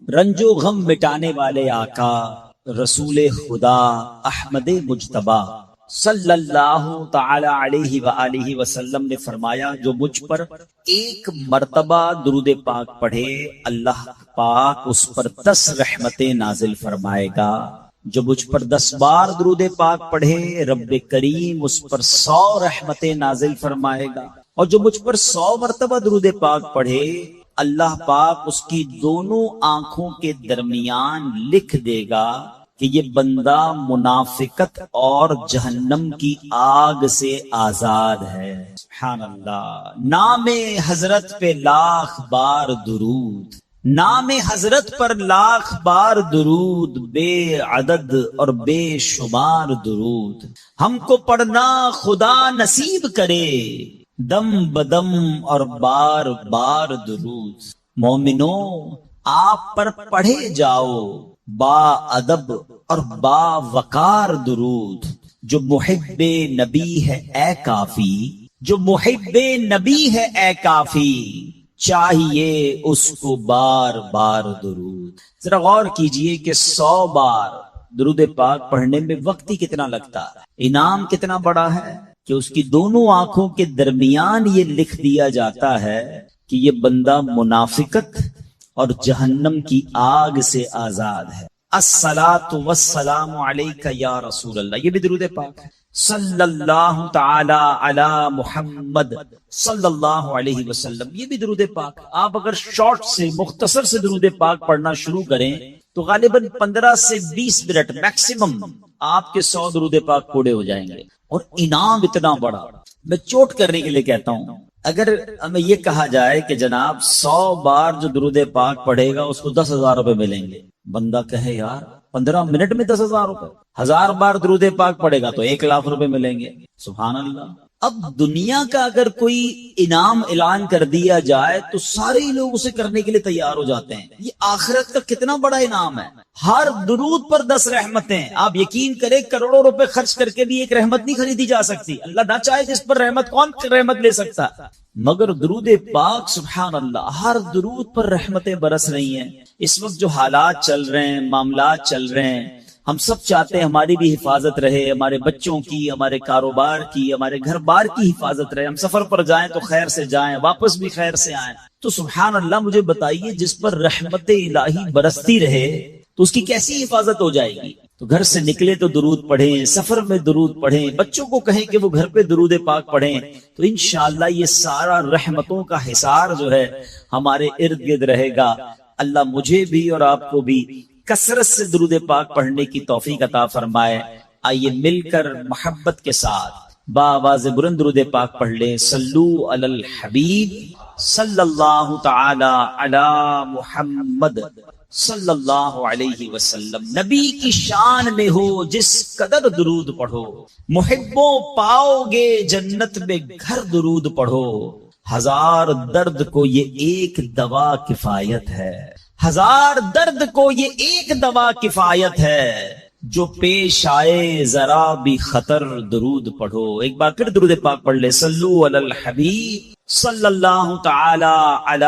رنجو غم مٹانے والے آقا رسول خدا احمد مجتبی صلی اللہ تعالی علیہ وآلہ وسلم نے فرمایا، جو مجھ پر ایک مرتبہ درود پاک پڑھے اللہ پاک اس پر 10 رحمتیں نازل فرمائے گا۔ جو مجھ پر 10 بار درود پاک پڑھے رب کریم اس پر 100 رحمتیں نازل فرمائے گا، اور جو مجھ پر 100 مرتبہ درود پاک پڑھے اللہ پاک اس کی دونوں آنکھوں کے درمیان لکھ دے گا کہ یہ بندہ منافقت اور جہنم کی آگ سے آزاد ہے۔ سبحان اللہ۔ نام حضرت پہ لاکھ بار درود، نام حضرت پر لاکھ بار درود، بے عدد اور بے شمار درود ہم کو پڑھنا خدا نصیب کرے، دم بدم اور بار بار درود۔ مومنوں آپ پر پڑھے جاؤ با ادب اور با وقار درود۔ جو محب نبی ہے اے کافی، جو محب نبی ہے اے کافی، چاہیے اس کو بار بار درود۔ ذرا غور کیجئے کہ 100 بار درود پاک پڑھنے میں وقت ہی کتنا لگتا ہے، انعام کتنا بڑا ہے کہ اس کی دونوں آنکھوں کے درمیان یہ لکھ دیا جاتا ہے کہ یہ بندہ منافقت اور جہنم کی آگ سے آزاد ہے۔ الصلاۃ والسلام علیک یا رسول اللہ، یہ بھی درود پاک ہے۔ صلی اللہ تعالی علی محمد صلی اللہ علیہ وسلم، یہ بھی درود پاک۔ آپ اگر شارٹ سے مختصر سے درود پاک پڑھنا شروع کریں تو غالباً 15 سے 20 منٹ میکسیمم آپ کے 100 درود پاک پورے ہو جائیں گے، اور انعام اتنا بڑا۔ میں چوٹ کرنے کے لیے کہتا ہوں، اگر ہمیں یہ کہا جائے کہ جناب 100 بار جو درود پاک پڑھے گا اس کو 10,000 روپے ملیں گے، بندہ کہے یار 15 منٹ میں 10,000 روپے، 1000 بار درود پاک پڑھے گا تو 1,00,000 روپے ملیں گے۔ سبحان اللہ۔ اب دنیا کا اگر کوئی انعام اعلان کر دیا جائے تو سارے لوگ اسے کرنے کے لیے تیار ہو جاتے ہیں۔ یہ آخرت کا کتنا بڑا انعام ہے، ہر درود پر 10 رحمتیں۔ آپ یقین کریں کروڑوں روپے خرچ کر کے بھی ایک رحمت نہیں خریدی جا سکتی، اللہ نہ چاہے جس پر رحمت، کون رحمت لے سکتا، مگر درود پاک سبحان اللہ ہر درود پر رحمتیں برس رہی ہیں۔ اس وقت جو حالات چل رہے ہیں، معاملات چل رہے ہیں، ہم سب چاہتے ہیں ہماری بھی حفاظت رہے، ہمارے بچوں کی، ہمارے کاروبار کی، ہمارے گھر بار کی حفاظت رہے، ہم سفر پر جائیں تو خیر سے جائیں، واپس بھی خیر سے آئیں۔ تو سبحان اللہ، مجھے بتائیے جس پر رحمت الہی برستی رہے تو اس کی کیسی حفاظت ہو جائے گی؟ تو گھر سے نکلے تو درود پڑھیں، سفر میں درود پڑھیں، بچوں کو کہیں کہ وہ گھر پہ درود پاک پڑھیں، تو انشاءاللہ یہ سارا رحمتوں کا حصار جو ہے ہمارے ارد گرد رہے گا۔ اللہ مجھے بھی اور آپ کو بھی کثرت سے درود پاک پڑھنے کی توفیق عطا فرمائے۔ آئیے مل کر محبت کے ساتھ بآواز بلند درود پاک پڑھ لیں۔ صلو علی الحبیب صلی اللہ تعالی علی محمد صلی اللہ علیہ وسلم۔ نبی کی شان میں ہو جس قدر درود پڑھو، محبوں پاؤ گے جنت میں گھر درود پڑھو۔ 1000 درد کو یہ ایک دوا کفایت ہے، 1000 درد کو یہ ایک دوا کفایت ہے، جو پیش آئے ذرا بھی خطر درود پڑھو۔ ایک بار پھر درود پاک پڑھ لے۔ صلو علی الحبیب صلی اللہ تعالی علی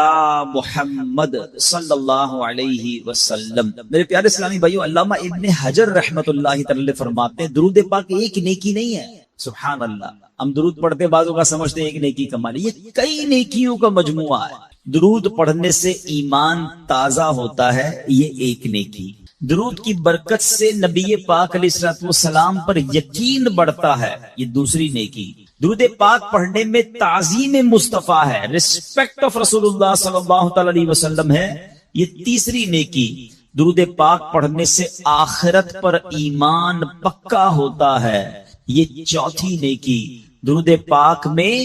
محمد صلی اللہ علیہ وسلم۔ میرے پیارے اسلامی بھائیو، علامہ ابن حجر رحمت اللہ تعالی فرماتے ہیں درود پاک ایک نیکی نہیں ہے۔ سبحان اللہ، ہم درود پڑھتے بعضوں کا سمجھتے ہیں ایک نیکی کمال، یہ کئی نیکیوں کا مجموعہ ہے۔ درود پڑھنے سے ایمان تازہ ہوتا ہے، یہ ایک نیکی۔ درود کی برکت سے نبی پاک علیہ الصلوۃ والسلام پر یقین بڑھتا ہے، یہ دوسری نیکی۔ درود پاک پڑھنے میں تعظیم مصطفیٰ ہے، ریسپیکٹ آف رسول اللہ صلی اللہ تعالی علیہ وسلم ہے، یہ تیسری نیکی۔ درود پاک پڑھنے سے آخرت پر ایمان پکا ہوتا ہے، یہ چوتھی نیکی۔ درود پاک میں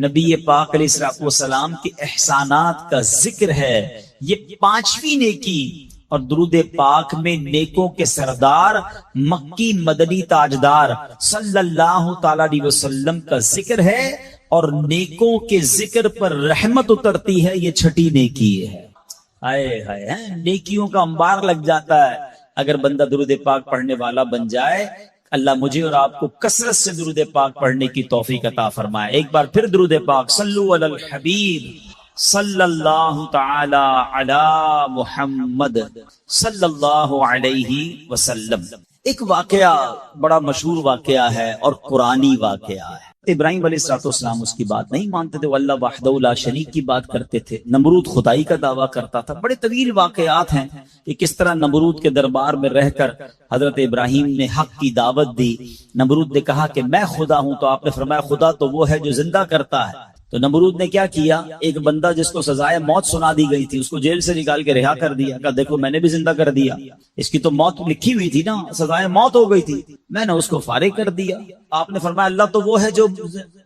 نبی پاک علیہ الصلوۃ والسلام کے احسانات کا ذکر ہے، یہ پانچویں نیکی۔ اور درود پاک میں نیکوں کے سردار مکی مدنی تاجدار صلی اللہ تعالی علیہ وسلم کا ذکر ہے، اور نیکوں کے ذکر پر رحمت اترتی ہے، یہ چھٹی نیکی ہے۔ آئے ہائے، نیکیوں کا انبار لگ جاتا ہے اگر بندہ درود پاک پڑھنے والا بن جائے۔ اللہ مجھے اور آپ کو کثرت سے درود پاک پڑھنے کی توفیق عطا فرمائے۔ ایک بار پھر درود پاک، صلو علی الحبیب صلی اللہ تعالی علی محمد صلی اللہ علیہ وسلم. ایک واقعہ بڑا مشہور واقعہ ہے اور قرآنی واقعہ ہے. ابراہیم علیہ السلام اس کی بات نہیں مانتے تھے، وہ اللہ وحدہ لا شریک کی بات کرتے تھے. نمرود خدائی کا دعویٰ کرتا تھا. بڑے طویل واقعات ہیں کہ کس طرح نمرود کے دربار میں رہ کر حضرت ابراہیم نے حق کی دعوت دی. نمرود نے کہا کہ میں خدا ہوں، تو آپ نے فرمایا خدا تو وہ ہے جو زندہ کرتا ہے. تو نمرود نے کیا کیا، ایک بندہ جس کو سزائے موت سنا دی گئی تھی اس کو جیل سے نکال کے رہا کر دیا. کہا دیکھو میں نے بھی زندہ کر دیا، اس کی تو موت لکھی ہوئی تھی نا، سزائے موت ہو گئی تھی، میں نے اس کو فارغ کر دیا. آپ نے فرمایا اللہ تو وہ ہے جو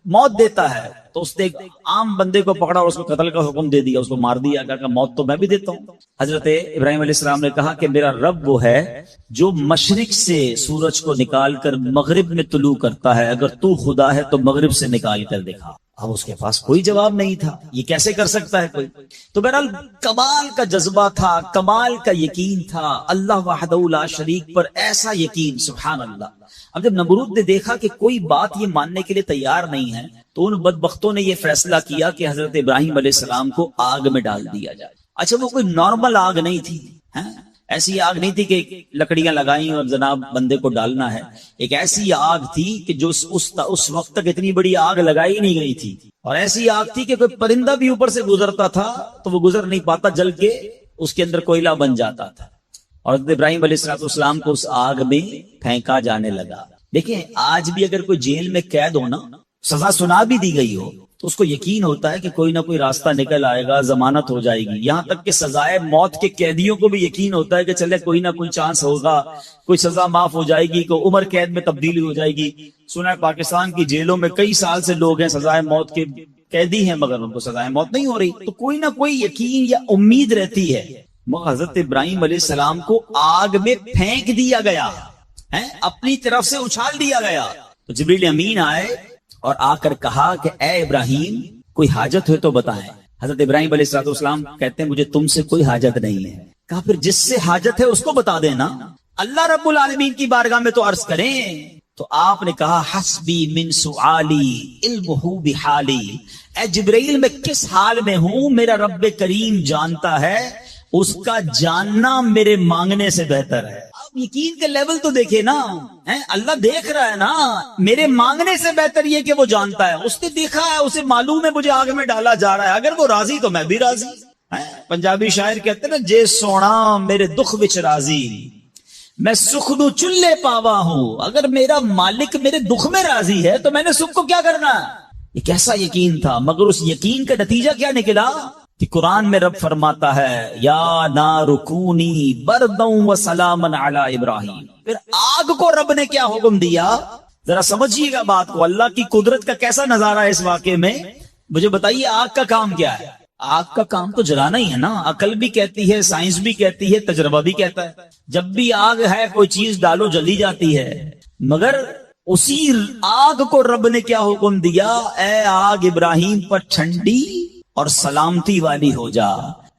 موت دیتا ہے. تو اس نے ایک عام بندے کو پکڑا اور اس کو قتل کا حکم دے دیا، اس کو مار دیا. کہا موت تو میں بھی دیتا ہوں. حضرت ابراہیم علیہ السلام نے کہا کہ میرا رب وہ ہے جو مشرق سے سورج کو نکال کر مغرب میں طلوع کرتا ہے، اگر تو خدا ہے تو مغرب سے نکال کر دکھا. اب اس کے پاس کوئی جواب نہیں تھا، یہ کیسے کر سکتا ہے کوئی. تو بہرحال کمال کا جذبہ تھا، کمال کا یقین تھا اللہ وحدہ لا شریک پر، ایسا یقین سبحان اللہ. اب جب نمرود نے دیکھا کہ کوئی بات یہ ماننے کے لیے تیار نہیں ہے تو ان بدبختوں نے یہ فیصلہ کیا کہ حضرت ابراہیم علیہ السلام کو آگ میں ڈال دیا جائے. اچھا وہ کوئی نارمل آگ نہیں تھی، ایسی آگ نہیں تھی کہ لکڑیاں لگائیں اور جناب بندے کو ڈالنا ہے. ایک ایسی آگ تھی کہ جو اس وقت تک اتنی بڑی آگ لگائی نہیں گئی تھی، اور ایسی آگ تھی کہ کوئی پرندہ بھی اوپر سے گزرتا تھا تو وہ گزر نہیں پاتا، جل کے اس کے اندر کوئلہ بن جاتا تھا. اور ابراہیم علیہ السلام کو اس آگ میں پھینکا جانے لگا. دیکھیں آج بھی اگر کوئی جیل میں قید ہو نا، سزا سنا بھی دی گئی ہو تو اس کو یقین ہوتا ہے کہ کوئی نہ کوئی راستہ نکل آئے گا، ضمانت ہو جائے گی. یہاں تک کہ سزائے موت کے قیدیوں کو بھی یقین ہوتا ہے کہ چلے کوئی نہ کوئی چانس ہوگا، کوئی سزا معاف ہو جائے گی، کوئی عمر قید میں تبدیلی ہو جائے گی. سنا ہے پاکستان کی جیلوں میں کئی سال سے لوگ ہیں سزائے موت کے قیدی ہیں مگر ان کو سزائے موت نہیں ہو رہی. تو کوئی نہ کوئی یقین یا امید رہتی ہے. حضرت ابراہیم علیہ السلام کو آگ میں پھینک دیا گیا، اپنی طرف سے اچھال دیا گیا. تو جبریل امین آئے اور آ کر کہا کہ اے ابراہیم کوئی حاجت ہے تو بتائیں. حضرت ابراہیم علیہ السلام کہتے ہیں مجھے تم سے کوئی حاجت نہیں ہے. کہا پھر جس سے حاجت ہے اس کو بتا دینا، اللہ رب العالمین کی بارگاہ میں تو عرض کریں. تو آپ نے کہا حسبی من سؤالی علمہ بحالی، اے جبریل میں کس حال میں ہوں میرا رب کریم جانتا ہے، اس کا جاننا میرے مانگنے سے بہتر ہے. آپ یقین کے لیول تو دیکھیں نا، اللہ دیکھ رہا ہے نا، میرے مانگنے سے بہتر یہ کہ وہ جانتا ہے. اس نے دیکھا ہے، اسے معلوم ہے مجھے آگ میں ڈالا جا رہا ہے، اگر وہ راضی تو میں بھی راضی. پنجابی شاعر کہتے ہیں نا، جے سونا میرے دکھ وچ راضی میں سکھ نو چلے پاوا ہوں. اگر میرا مالک میرے دکھ میں راضی ہے تو میں نے سکھ کو کیا کرنا. یہ کیسا یقین تھا. مگر اس یقین کا نتیجہ کیا نکلا کہ قرآن میں رب فرماتا ہے یا نار کونی برداً و سلاما علی ابراہیم. پھر آگ کو رب نے کیا حکم دیا، ذرا سمجھیے گا بات کو. اللہ کی قدرت کا کیسا نظارہ ہے اس واقعے میں. مجھے بتائیے آگ کا کام کیا ہے. آگ کا کام تو جلانا ہی ہے نا. عقل بھی کہتی ہے، سائنس بھی کہتی ہے، تجربہ بھی کہتا ہے جب بھی آگ ہے کوئی چیز ڈالو جلی جاتی ہے. مگر اسی آگ کو رب نے کیا حکم دیا، اے آگ ابراہیم پر ٹھنڈی اور سلامتی والی ہو جا.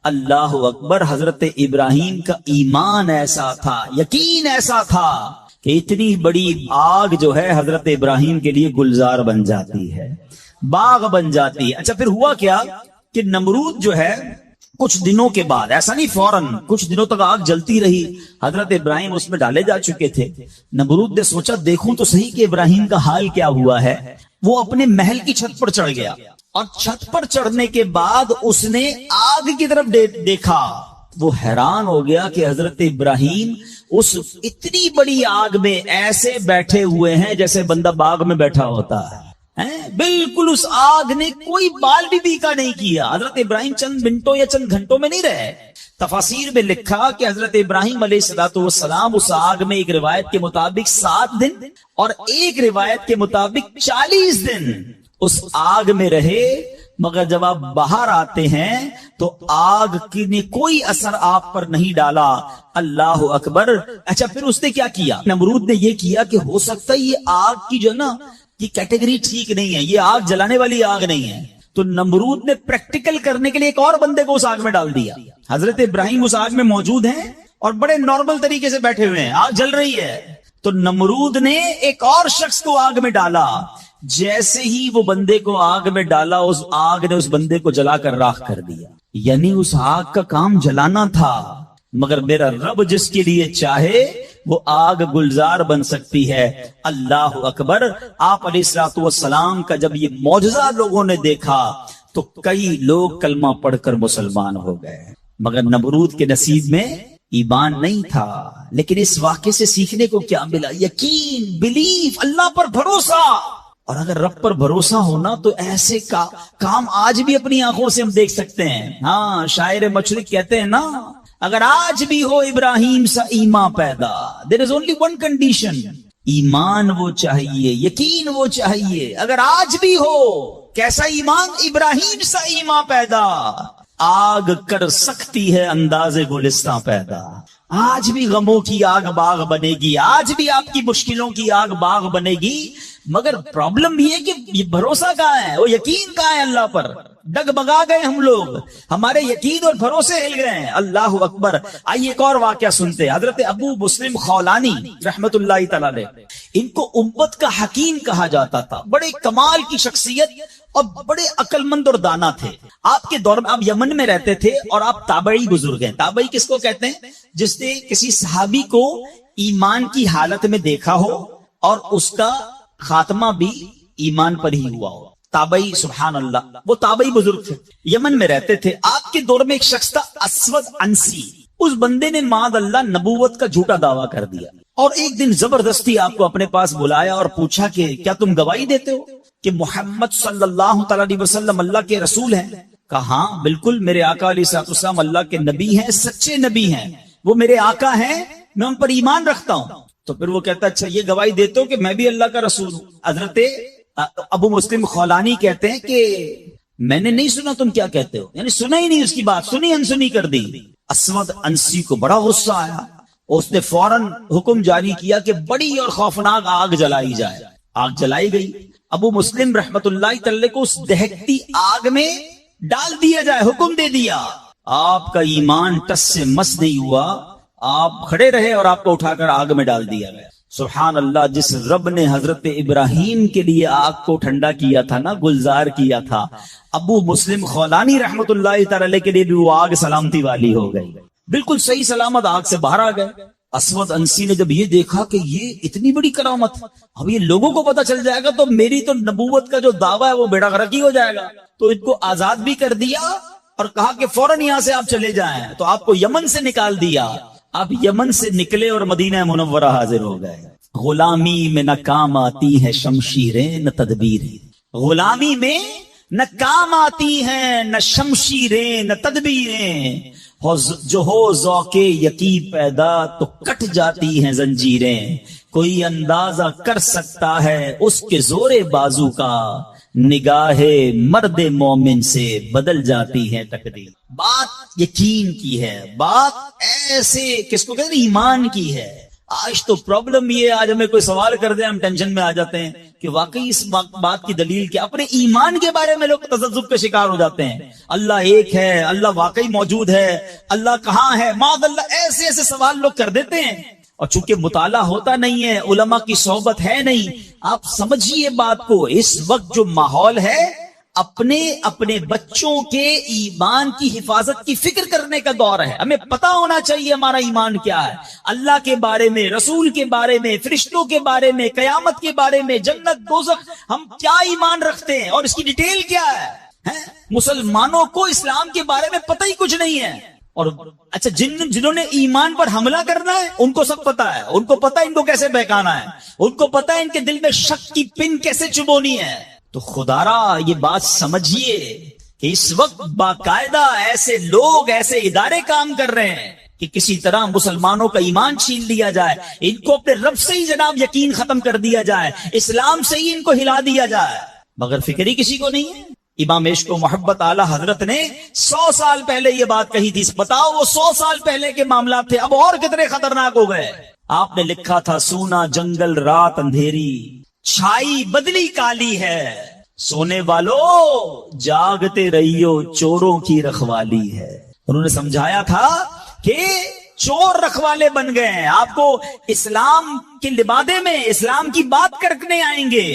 اللہ اکبر. حضرت ابراہیم کا ایمان ایسا تھا، یقین ایسا تھا کہ اتنی بڑی آگ جو ہے حضرت ابراہیم کے لیے گلزار بن جاتی ہے، باغ بن جاتی ہے. اچھا پھر ہوا کیا کہ نمرود جو ہے کچھ دنوں کے بعد، ایسا نہیں فوراً، کچھ دنوں تک آگ جلتی رہی. حضرت ابراہیم اس میں ڈالے جا چکے تھے. نمرود نے سوچا دیکھوں تو صحیح کہ ابراہیم کا حال کیا ہوا ہے. وہ اپنے محل کی چھت پر چڑھ گیا اور چھت پر چڑھنے کے بعد اس نے آگ کی طرف دیکھا. وہ حیران ہو گیا کہ حضرت ابراہیم اس اتنی بڑی آگ میں ایسے بیٹھے ہوئے ہیں جیسے بندہ باغ میں بیٹھا ہوتا ہے. بالکل اس آگ نے کوئی بال بھی بیکا نہیں کیا. حضرت ابراہیم چند منٹوں یا چند گھنٹوں میں نہیں رہے. تفاسیر میں لکھا کہ حضرت ابراہیم علیہ السلام اس آگ میں ایک روایت کے مطابق 7 دن اور ایک روایت کے مطابق 40 دن اس آگ میں رہے. مگر جب آپ باہر آتے ہیں تو آگ کی نے کوئی اثر آپ پر نہیں ڈالا. اللہ اکبر. اچھا پھر اس نے کیا کیا، نمرود نے یہ کیا کہ ہو سکتا ہے یہ آگ کی جو نا یہ کیٹیگری ٹھیک نہیں ہے، یہ آگ جلانے والی آگ نہیں ہے. تو نمرود نے پریکٹیکل کرنے کے لیے ایک اور بندے کو اس آگ میں ڈال دیا. حضرت ابراہیم اس آگ میں موجود ہیں اور بڑے نارمل طریقے سے بیٹھے ہوئے ہیں، آگ جل رہی ہے. تو نمرود نے ایک اور شخص کو آگ میں ڈالا، جیسے ہی وہ بندے کو آگ میں ڈالا اس آگ نے اس بندے کو جلا کر راکھ کر دیا. یعنی اس آگ کا کام جلانا تھا، مگر میرا رب جس کے لیے چاہے وہ آگ گلزار بن سکتی ہے. اللہ اکبر. آپ علیہ الصلوۃ والسلام کا جب یہ معجزہ لوگوں نے دیکھا تو کئی لوگ کلمہ پڑھ کر مسلمان ہو گئے، مگر نمرود کے نصیب میں ایمان نہیں تھا. لیکن اس واقعے سے سیکھنے کو کیا ملا؟ یقین، بلیف، اللہ پر بھروسہ. اور اگر رب پر بھروسہ ہونا تو ایسے کام آج بھی اپنی آنکھوں سے ہم دیکھ سکتے ہیں. ہاں، شاعر مشرق کہتے ہیں نا، اگر آج بھی ہو ابراہیم سا ایمان پیدا، there is only one condition، ایمان وہ چاہیے، یقین وہ چاہیے. اگر آج بھی ہو کیسا ایمان؟ ابراہیم سا ایمان پیدا، آگ کر سکتی ہے انداز گلستان پیدا. آج بھی غموں کی آگ باغ بنے گی، آج بھی آپ کی مشکلوں کی آگ باغ بنے گی، مگر پرابلم یہ ہے کہ یہ بھروسہ کہاں ہے، وہ یقین کہاں ہے اللہ پر؟ ڈگ بگا گئے ہم لوگ، ہمارے یقین اور بھروسے ہل گئے ہیں. اللہ اکبر. آئیے ایک اور واقعہ سنتے ہیں. حضرت ابو مسلم خولانی رحمت اللہ تعالی علیہ، ان کو امت کا حکیم کہا جاتا تھا. بڑے کمال کی شخصیت اور بڑے عقل مند اور دانا تھے. آپ کے دور میں آپ یمن میں رہتے تھے اور آپ تابعی بزرگ ہیں. تابعی کس کو کہتے ہیں؟ جس نے کسی صحابی کو ایمان کی حالت میں دیکھا ہو اور اس کا خاتمہ بھی ایمان پر ہی ہوا ہو. تابعی، سبحان اللہ. وہ تابعی بزرگ تھے، یمن میں رہتے تھے. آپ کے دور میں ایک شخص تھا اسود انسی. اس بندے نے معاذ اللہ نبوت کا جھوٹا دعویٰ کر دیا اور ایک دن زبردستی آپ کو اپنے پاس بلایا اور پوچھا کہ کیا تم گواہی دیتے ہو کہ محمد صلی اللہ تعالی علیہ وسلم اللہ کے رسول ہیں؟ کہا ہاں بالکل، میرے آقا علیہ الصلوۃ والسلام اللہ کے نبی ہیں، سچے نبی ہیں، وہ میرے آقا ہیں، میں ان پر ایمان رکھتا ہوں. تو پھر وہ کہتا اچھا یہ گواہی دیتے ہو کہ میں بھی اللہ کا رسول ہوں؟ حضرت ابو مسلم خولانی کہتے ہیں کہ میں نے نہیں سنا تم کیا کہتے ہو، یعنی سنا ہی نہیں، اس کی بات سنی انسنی کر دی. اسود انسی کو بڑا غصہ آیا، اس نے فوراً حکم جاری کیا کہ بڑی اور خوفناک آگ جلائی جائے. آگ جلائی گئی. ابو مسلم رحمت اللہ تعالی کو اس دہکتی آگ میں ڈال دیا جائے، حکم دے دیا. آپ کا ایمان ٹس سے مس نہیں ہوا، آپ کھڑے رہے اور آپ کو اٹھا کر آگ میں ڈال دیا گیا. سبحان اللہ. جس رب نے حضرت ابراہیم کے لیے آگ کو ٹھنڈا کیا تھا نا، گلزار کیا تھا، ابو مسلم خولانی رحمت اللہ تعالی کے لیے بھی وہ آگ سلامتی والی ہو گئی. بالکل صحیح سلامت آگ سے باہر آ گئے. اسود انسی نے جب یہ دیکھا کہ یہ اتنی بڑی کرامت، اب یہ لوگوں کو پتا چل جائے گا تو میری تو نبوت کا جو دعویٰ ہے وہ بیڑا غرق ہی ہو جائے گا. تو ان کو آزاد بھی کر دیا اور کہا کہ فوراً یہاں سے آپ چلے جائیں. تو آپ کو یمن سے نکال دیا. آپ یمن سے نکلے اور مدینہ منورہ حاضر ہو گئے. غلامی میں نہ کام آتی ہے شمشیریں نہ تدبیریں، غلامی میں نہ کام آتی ہیں نہ شمشیریں نہ تدبیریں، جو ہو ذوق یقین پیدا تو کٹ جاتی ہیں زنجیریں. کوئی اندازہ کر سکتا ہے اس کے زور بازو کا، نگاہ مرد مومن سے بدل جاتی ہے تقدیر. بات یقین کی ہے، بات ایسے کس کو کہتے ہیں، ایمان کی ہے. آج تو پرابلم یہ، آج ہمیں کوئی سوال کر دے ہم ٹینشن میں آ جاتے ہیں کہ واقعی اس بات کی دلیل کیا. اپنے ایمان کے بارے میں لوگ تذبذب کا شکار ہو جاتے ہیں. اللہ ایک ہے، اللہ واقعی موجود ہے، اللہ کہاں ہے، معاذ اللہ، ایسے ایسے سوال لوگ کر دیتے ہیں. اور چونکہ مطالعہ ہوتا نہیں ہے، علماء کی صحبت ہے نہیں. آپ سمجھیے بات کو، اس وقت جو ماحول ہے اپنے بچوں کے ایمان کی حفاظت کی فکر کرنے کا دور ہے. ہمیں پتا ہونا چاہیے ہمارا ایمان کیا ہے، اللہ کے بارے میں، رسول کے بارے میں، فرشتوں کے بارے میں، قیامت کے بارے میں، جنت دوزخ، ہم کیا ایمان رکھتے ہیں اور اس کی ڈیٹیل کیا ہے. مسلمانوں کو اسلام کے بارے میں پتہ ہی کچھ نہیں ہے. اور اچھا جنہوں نے ایمان پر حملہ کرنا ہے ان کو سب پتا ہے، ان کو پتا ہے ان کو کیسے بہکانا ہے، ان کو پتا ہے ان کے دل میں شک کی پن کیسے چبونی ہے. تو خدارا یہ بات سمجھیے کہ اس وقت باقاعدہ ایسے لوگ، ایسے ادارے کام کر رہے ہیں کہ کسی طرح مسلمانوں کا ایمان چھین لیا جائے، ان کو اپنے رب سے ہی جناب یقین ختم کر دیا جائے، اسلام سے ہی ان کو ہلا دیا جائے، مگر فکر ہی کسی کو نہیں ہے. امام عشق و محبت اعلی حضرت نے 100 سال پہلے یہ بات کہی تھی. بتاؤ وہ 100 سال پہلے کے معاملات تھے، اب اور کتنے خطرناک ہو گئے. آپ نے لکھا تھا سونا جنگل رات اندھیری، چھائی بدلی کالی ہے، سونے والو جاگتے رہیو چوروں کی رکھوالی ہے. انہوں نے سمجھایا تھا کہ چور رکھوالے بن گئے ہیں، آپ کو اسلام کے لبادے میں اسلام کی بات کرنے آئیں گے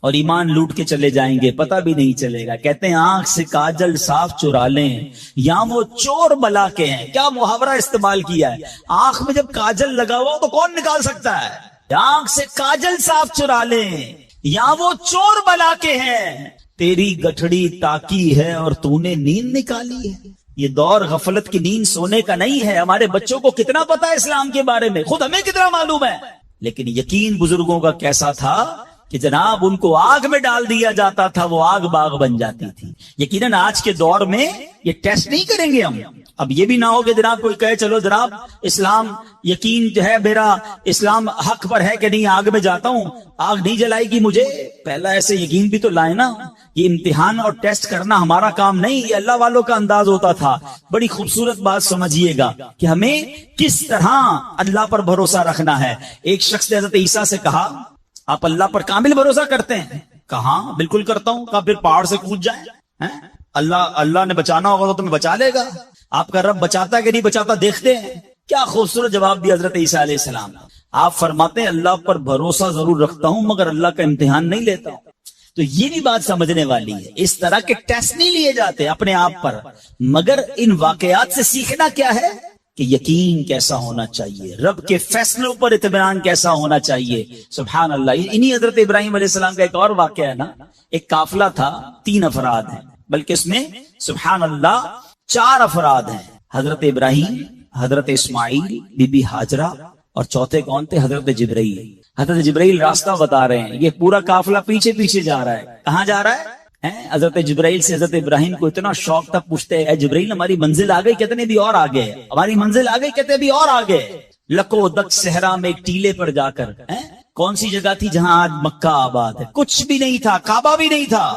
اور ایمان لوٹ کے چلے جائیں گے، پتہ بھی نہیں چلے گا۔ کہتے ہیں آنکھ سے کاجل صاف چرا لیں یا وہ چور بلا کے ہیں۔ کیا محاورہ استعمال کیا ہے، آنکھ میں جب کاجل لگا ہوا تو کون نکال سکتا ہے؟ آنکھ سے کاجل صاف چرا لیں یا وہ چور بلا کے ہیں۔ تیری گٹھڑی تاکی ہے اور تو نے نیند نکالی ہے۔ یہ دور غفلت کی نیند سونے کا نہیں ہے۔ ہمارے بچوں کو کتنا پتا ہے اسلام کے بارے میں، خود ہمیں کتنا معلوم ہے، لیکن یقین بزرگوں کا کیسا تھا کہ جناب ان کو آگ میں ڈال دیا جاتا تھا، وہ آگ باغ بن جاتی تھی۔ یقیناً آج کے دور میں یہ ٹیسٹ نہیں کریں گے ہم۔ اب یہ بھی نہ ہو کہ جناب کوئی کہے چلو جناب اسلام یقین جو ہے میرا اسلام حق پر ہے کہ نہیں، آگ میں جاتا ہوں، آگ نہیں جلائے گی مجھے۔ پہلا ایسے یقین بھی تو لائے نا۔ یہ امتحان اور ٹیسٹ کرنا ہمارا کام نہیں، یہ اللہ والوں کا انداز ہوتا تھا۔ بڑی خوبصورت بات سمجھیے گا کہ ہمیں کس طرح اللہ پر بھروسہ رکھنا ہے۔ ایک شخص نے حضرت عیسیٰ سے کہا آپ اللہ پر کامل بھروسہ کرتے ہیں؟ کہا بالکل کرتا ہوں۔ کہا پھر پہاڑ سے کود جائیں، اللہ نے بچانا ہوگا تو تمہیں بچا لے گا، آپ کا رب بچاتا کہ نہیں بچاتا دیکھتے ہیں۔ کیا خوبصورت جواب دیا حضرت عیسیٰ علیہ السلام۔ آپ فرماتے ہیں اللہ پر بھروسہ ضرور رکھتا ہوں مگر اللہ کا امتحان نہیں لیتا ہوں۔ تو یہ بھی بات سمجھنے والی ہے، اس طرح کے ٹیسٹ نہیں لیے جاتے اپنے آپ پر، مگر ان واقعات سے سیکھنا کیا ہے کہ یقین کیسا ہونا چاہیے، رب کے فیصلوں پر اطمینان کیسا ہونا چاہیے۔ سبحان اللہ۔ انہی حضرت ابراہیم علیہ السلام کا ایک اور واقعہ ہے نا، ایک قافلہ تھا، 3 افراد ہیں، بلکہ اس میں سبحان اللہ 4 افراد ہیں، حضرت ابراہیم، حضرت اسماعیل، بی بی ہاجرہ، اور چوتھے کون تھے؟ حضرت جبرائیل۔ حضرت جبرائیل راستہ بتا رہے ہیں، یہ پورا قافلہ پیچھے پیچھے جا رہا ہے۔ کہاں جا رہا ہے؟ حضرت جبرائیل سے حضرت ابراہیم کو اتنا شوق تھا، پوچھتے ہیں اے جبرائیل ہماری منزل آ گئی؟ کہتے بھی اور آگے، ہماری منزل آ گئی؟ کہتے بھی اور آگے۔ لکو دک صحرا میں ایک ٹیلے پر جا کر، کون سی جگہ تھی جہاں آج مکہ آباد ہے؟ کچھ بھی نہیں تھا، کعبہ بھی نہیں تھا،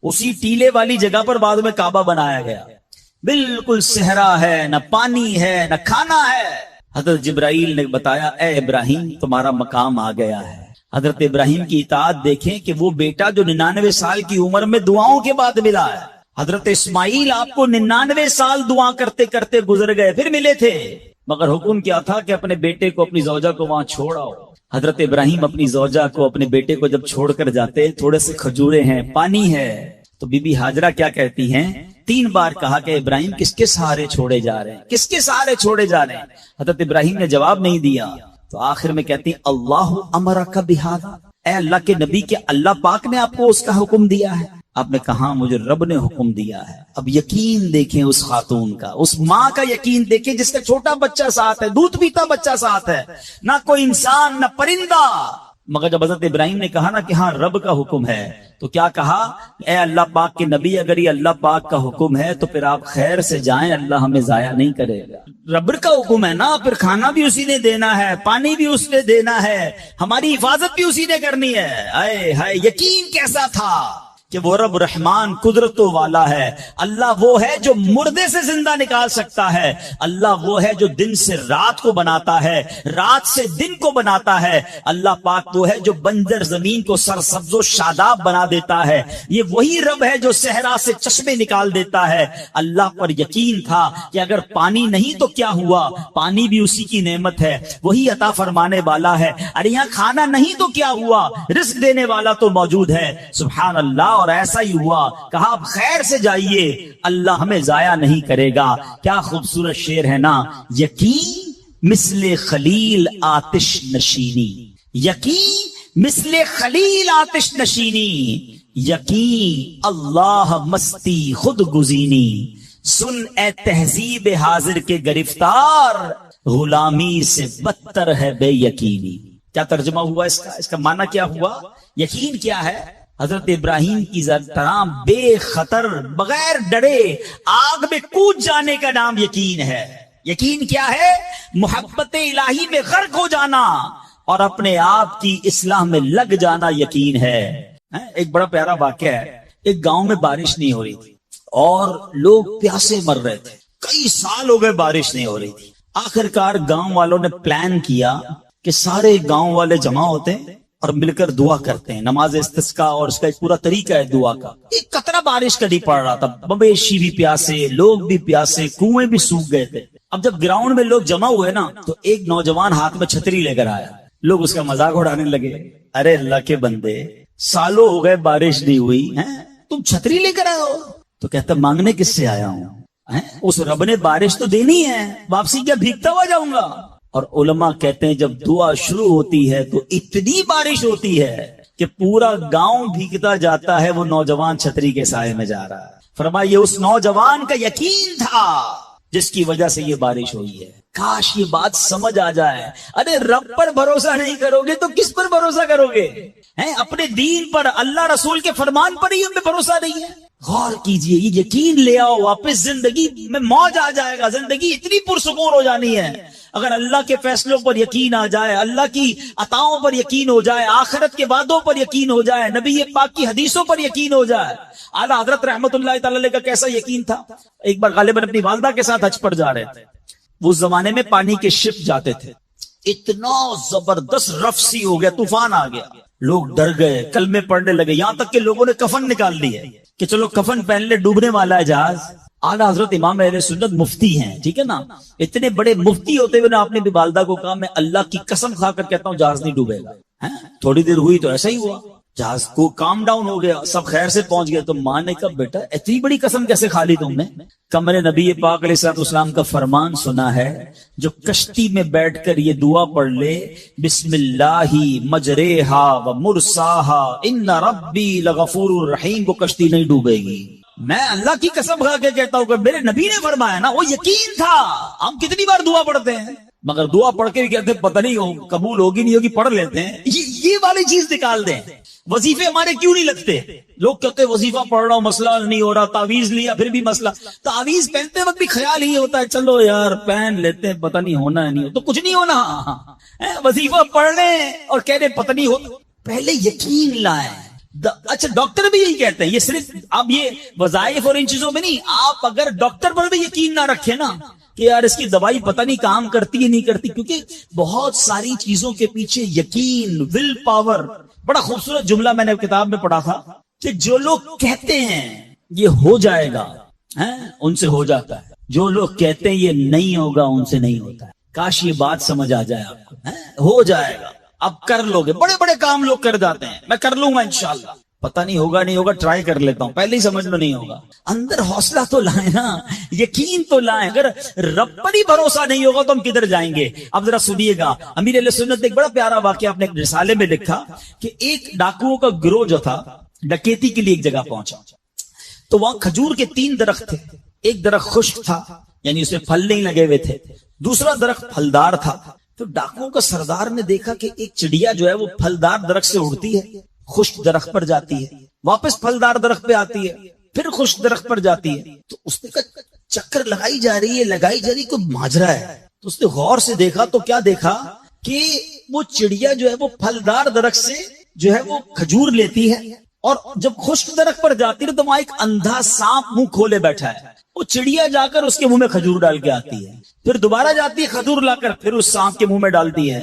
اسی ٹیلے والی جگہ پر بعد میں کعبہ بنایا گیا۔ بالکل صحرا ہے، نہ پانی ہے نہ کھانا ہے۔ حضرت جبرائیل نے بتایا اے ابراہیم تمہارا مقام آ گیا ہے۔ حضرت ابراہیم کی اطاعت دیکھیں کہ وہ بیٹا جو 99 سال کی عمر میں دعاؤں کے بعد ملا ہے۔ حضرت اسماعیل آپ کو 99 سال دعا کرتے کرتے گزر گئے، پھر ملے تھے، مگر حکم کیا تھا کہ اپنے بیٹے کو اپنی زوجہ کو وہاں چھوڑ آؤ۔ حضرت ابراہیم اپنی زوجہ کو اپنے بیٹے کو جب چھوڑ کر جاتے، تھوڑے سے کھجورے ہیں، پانی ہے، تو بی بی ہاجرہ کیا کہتی ہیں؟ 3 بار کہا کہ ابراہیم کس کے سہارے چھوڑے جا رہے ہیں، کس کے سہارے چھوڑے جا رہے ہیں؟ حضرت ابراہیم نے جواب نہیں دیا، تو آخر میں کہتی ہیں اللہ امرک بہذا، اے اللہ کے نبی، کہ اللہ پاک نے آپ کو اس کا حکم دیا ہے؟ آپ نے کہا مجھے رب نے حکم دیا ہے۔ اب یقین دیکھیں اس خاتون کا، اس ماں کا یقین دیکھیں جس کا چھوٹا بچہ ساتھ ہے، دودھ پیتا بچہ ساتھ ہے، نہ کوئی انسان نہ پرندہ۔ مگر جب حضرت ابراہیم نے کہا نا کہ ہاں رب کا حکم ہے، تو کیا کہا؟ اے اللہ پاک کے نبی اگر یہ اللہ پاک کا حکم ہے تو پھر آپ خیر سے جائیں، اللہ ہمیں ضائع نہیں کرے گا۔ رب کا حکم ہے نا، پھر کھانا بھی اسی نے دینا ہے، پانی بھی اس نے دینا ہے، ہماری حفاظت بھی اسی نے کرنی ہے۔ اے ہائے یقین کیسا تھا کہ وہ رب رحمان قدرتوں والا ہے۔ اللہ وہ ہے جو مردے سے زندہ نکال سکتا ہے، اللہ وہ ہے جو دن سے رات کو بناتا ہے، رات سے دن کو بناتا ہے، اللہ پاک وہ ہے جو بنجر زمین کو سرسبز و شاداب بنا دیتا ہے، یہ وہی رب ہے جو صحرا سے چشمے نکال دیتا ہے۔ اللہ پر یقین تھا کہ اگر پانی نہیں تو کیا ہوا، پانی بھی اسی کی نعمت ہے، وہی عطا فرمانے والا ہے۔ ارے یہاں کھانا نہیں تو کیا ہوا، رزق دینے والا تو موجود ہے۔ سبحان اللہ۔ اور ایسا ہی ہوا، کہا آپ خیر سے جائیے، اللہ ہمیں ضائع نہیں کرے گا۔ کیا خوبصورت شعر ہے نا، یقین مثل خلیل آتش نشینی، یقین مثل خلیل آتش نشینی، یقین اللہ مستی خود گزینی، سن اے تہذیب حاضر کے گرفتار، غلامی سے بدتر ہے بے یقینی۔ کیا ترجمہ ہوا اس کا معنی کیا ہوا؟ یقین کیا ہے؟ حضرت ابراہیم کی طرح بے خطر بغیر ڈرے آگ میں کود جانے کا نام یقین ہے۔ یقین کیا ہے؟ محبت الہی میں غرق ہو جانا اور اپنے آپ کی اصلاح میں لگ جانا یقین ہے۔ ایک بڑا پیارا واقعہ ہے، ایک گاؤں میں بارش نہیں ہو رہی تھی اور لوگ پیاسے مر رہے تھے، کئی سال ہو گئے بارش نہیں ہو رہی تھی۔ آخر کار گاؤں والوں نے پلان کیا کہ سارے گاؤں والے جمع ہوتے ہیں اور مل کر دعا کرتے ہیں، نماز استسقاء، اور اس کا ایک پورا طریقہ ہے دعا کا۔ ایک قطرہ بارش کا نہیں پڑ رہا تھا، مویشی بھی پیاسے، لوگ بھی پیاسے، کنویں بھی سوکھ گئے تھے۔ اب جب گراؤنڈ میں لوگ جمع ہوئے نا تو ایک نوجوان ہاتھ میں چھتری لے کر آیا. لوگ اس کا مذاق اڑانے لگے. ارے اللہ کے بندے, سالوں ہو گئے بارش نہیں ہوئی ہیں, تم چھتری لے کر آئے ہو؟ تو کہتا مانگنے کس سے آیا ہوں, اس رب نے بارش تو دینی ہے, واپسی کیا بھیگتا ہوا جاؤں گا؟ اور علماء کہتے ہیں جب دعا شروع ہوتی ہے تو اتنی بارش ہوتی ہے کہ پورا گاؤں بھیگتا جاتا ہے, وہ نوجوان چھتری کے سائے میں جا رہا ہے. فرمایا یہ اس نوجوان کا یقین تھا جس کی وجہ سے یہ بارش ہوئی ہے. کاش یہ بات سمجھ آ جائے. ارے رب پر بھروسہ نہیں کرو گے تو کس پر بھروسہ کرو گے؟ اپنے دین پر, اللہ رسول کے فرمان پر ہی ہمیں بھروسہ نہیں ہے. غور کیجئے, یہ یقین لے آؤ واپس, زندگی میں موج آ جائے گا, زندگی اتنی پرسکون ہو جانی ہے اگر اللہ کے فیصلوں پر یقین آ جائے, اللہ کی عطاؤں پر یقین ہو جائے, آخرت کے وعدوں پر یقین ہو جائے, نبی پاک کی حدیثوں پر یقین ہو جائے. اعلیٰ حضرت رحمت اللہ تعالی علیہ کا کیسا یقین تھا. ایک بار غالباً اپنی والدہ کے ساتھ حج پر جا رہے تھے. وہ زمانے میں پانی کے شپ جاتے تھے. اتنا زبردست رف سی ہو گیا, طوفان آ گیا, لوگ ڈر گئے, کلمے پڑھنے لگے, یہاں تک کہ لوگوں نے کفن نکال لی ہے کہ چلو کفن پہن لے, ڈوبنے والا ہے جہاز. اعلیٰ حضرت امام اہل سنت مفتی ہیں, ٹھیک ہے نا, اتنے بڑے مفتی ہوتے ہوئے آپ نے بھی والدہ کو کہا میں اللہ کی قسم کھا کر کہتا ہوں جہاز نہیں ڈوبے گا. تھوڑی دیر ہوئی تو ایسا ہی ہوا, جہاز کو کام ڈاؤن ہو گیا, سب خیر سے پہنچ گئے. تو ماں نے کہا بیٹا اتنی بڑی قسم کیسے کھا لی تم نے؟ کم نے نبی پاک علیہ الصلوۃ والسلام کا فرمان سنا ہے, جو کشتی میں بیٹھ کر یہ دعا پڑھ لے, بسم اللہ مجریہا و مرساہا ان ربی لغفور الرحیم, کو کشتی نہیں ڈوبے گی. میں اللہ کی قسم کھا کے کہتا ہوں کہ میرے نبی نے فرمایا نا, وہ یقین تھا. ہم کتنی بار دعا پڑھتے ہیں مگر دعا پڑھ کے بھی کہتے ہیں پتہ نہیں قبول ہوگی نہیں ہوگی, پڑھ لیتے ہیں. یہ والی چیز نکال دیں. وظیفے ہمارے کیوں نہیں لگتے؟ لوگ کہتے ہیں وظیفہ پڑھ رہا ہوں مسئلہ نہیں ہو رہا, تعویذ لیا پھر بھی مسئلہ. تعویذ پہنتے وقت بھی خیال ہی ہوتا ہے چلو یار پہن لیتے ہیں, پتہ نہیں ہونا ہے نہیں ہو تو کچھ نہیں ہونا. وظیفہ پڑھ رہے اور کہہ رہے پتہ نہیں ہوتا. پہلے یقین لائیں. اچھا ڈاکٹر بھی یہی کہتے ہیں, یہ صرف اب یہ وظائف اور ان چیزوں میں نہیں, آپ اگر ڈاکٹر پر بھی یقین نہ رکھیں نا کہ یار اس کی دوائی پتہ نہیں کام کرتی ہے نہیں کرتی, کیونکہ بہت ساری چیزوں کے پیچھے یقین, ول پاور. بڑا خوبصورت جملہ میں نے کتاب میں پڑھا تھا کہ جو لوگ کہتے ہیں یہ ہو جائے گا ان سے ہو جاتا ہے, جو لوگ کہتے ہیں یہ نہیں ہوگا ان سے نہیں ہوتا ہے. کاش یہ بات سمجھ آ جائے آپ کو. ہو جائے گا, اب کر لو گے. بڑے بڑے کام لوگ کر جاتے ہیں, میں کر لوں گا انشاءاللہ, پتہ نہیں ہوگا نہیں ہوگا, ٹرائی کر لیتا ہوں, پہلے ہی سمجھ لو نہیں ہوگا. اندر حوصلہ تو لائیں نا, یقین تو لائیں. اگر رب پر ہی بھروسہ نہیں ہوگا تو ہم کدھر جائیں گے؟ اب ذرا سنیے گا, امیر علیہ سنت ایک بڑا پیارا واقعہ اپنے رسالے میں لکھا کہ ایک ڈاکوؤں کا گروہ جو تھا ڈکیتی کے لیے ایک جگہ پہنچا. تو وہاں کھجور کے 3 درخت تھے. ایک درخت خشک تھا یعنی اس میں پھل نہیں لگے ہوئے تھے, دوسرا درخت پھلدار تھا. تو ڈاکوؤں کا سردار نے دیکھا کہ ایک چڑیا جو ہے وہ پھلدار درخت سے اڑتی ہے, خشک درخت پر جاتی ہے, واپس پھلدار درخت پہ آتی ہے, پھر خشک درخت پر جاتی ہے. تو اس نے کہا چکر لگائی جا رہی ہے, کوئی ماجرا ہے. تو اس نے غور سے دیکھا تو کیا دیکھا کہ وہ چڑیا جو ہے وہ پھلدار درخت سے جو ہے وہ کھجور لیتی ہے, اور جب خشک درخت پر جاتی ہے تو وہاں ایک اندھا سانپ منہ کھولے بیٹھا ہے. وہ چڑیا جا کر اس کے منہ میں کھجور ڈال کے آتی ہے, پھر دوبارہ جاتی ہے کھجور لا کر پھر اس سانپ کے منہ میں ڈالتی ہے.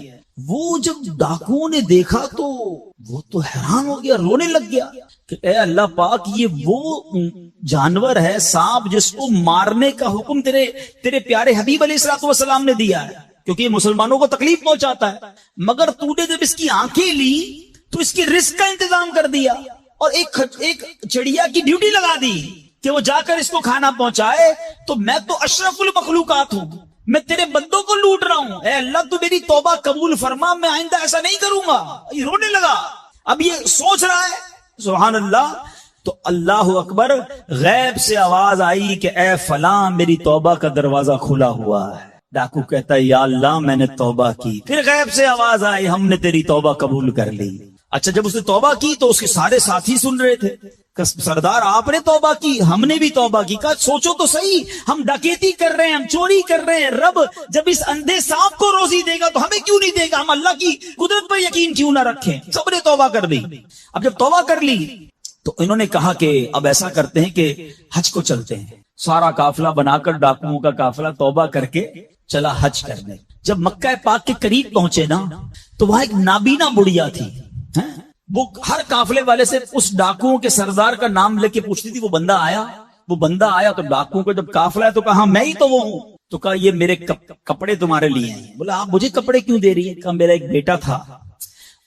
وہ جب ڈاکوؤں نے دیکھا تو وہ تو حیران ہو گیا, رونے لگ گیا کہ اے اللہ پاک, یہ وہ جانور ہے سانپ جس کو مارنے کا حکم تیرے پیارے حبیب علیہ الصلوۃ والسلام نے دیا ہے, کیونکہ یہ مسلمانوں کو تکلیف پہنچاتا ہے. مگر تو نے جب اس کی آنکھیں لی تو اس کی رزق کا انتظام کر دیا, اور ایک چڑیا کی ڈیوٹی لگا دی کہ وہ جا کر اس کو کھانا پہنچائے. تو میں تو اشرف المخلوقات ہوں, میں تیرے بندوں کو لوٹ رہا ہوں, اے اللہ تو میری توبہ قبول فرما, میں آئندہ ایسا نہیں کروں گا. یہ رونے لگا. اب یہ سوچ رہا ہے سبحان اللہ. تو اللہ اکبر, غیب سے آواز آئی کہ اے فلاں میری توبہ کا دروازہ کھلا ہوا ہے. ڈاکو کہتا ہے یا اللہ میں نے توبہ کی. پھر غیب سے آواز آئی ہم نے تیری توبہ قبول کر لی. اچھا جب اس نے توبہ کی تو اس کے سارے ساتھی سن رہے تھے, سردار آپ نے توبہ کی, ہم نے بھی توبہ کی. کہا سوچو تو صحیح, ہم ڈکیتی کر رہے ہیں, ہم چوری کر رہے ہیں, رب جب اس اندھے سانپ کو روزی دے گا تو ہمیں کیوں نہیں دے گا؟ ہم اللہ کی قدرت پر یقین کیوں نہ رکھیں؟ سب نے توبہ کر دی. اب جب توبہ کر لی تو انہوں نے کہا کہ اب ایسا کرتے ہیں کہ حج کو چلتے ہیں. سارا قافلہ بنا کر ڈاکوؤں کا قافلہ توبہ کر کے چلا حج کرنے. جب مکہ پاک کے قریب پہنچے نا تو وہاں ایک نابینا بڑھیا تھی, وہ ہر قافلے والے سے اس ڈاکوؤں کے سردار کا نام لے کے پوچھتی تھی. وہ بندہ آیا تو ڈاکوؤں کو جب قافلہ ہے تو کہا میں ہی تو وہ ہوں. تو کہا یہ میرے کپڑے تمہارے لیے ہیں. بولا آپ مجھے کپڑے کیوں دے رہی ہیں؟ کہا میرا ایک بیٹا تھا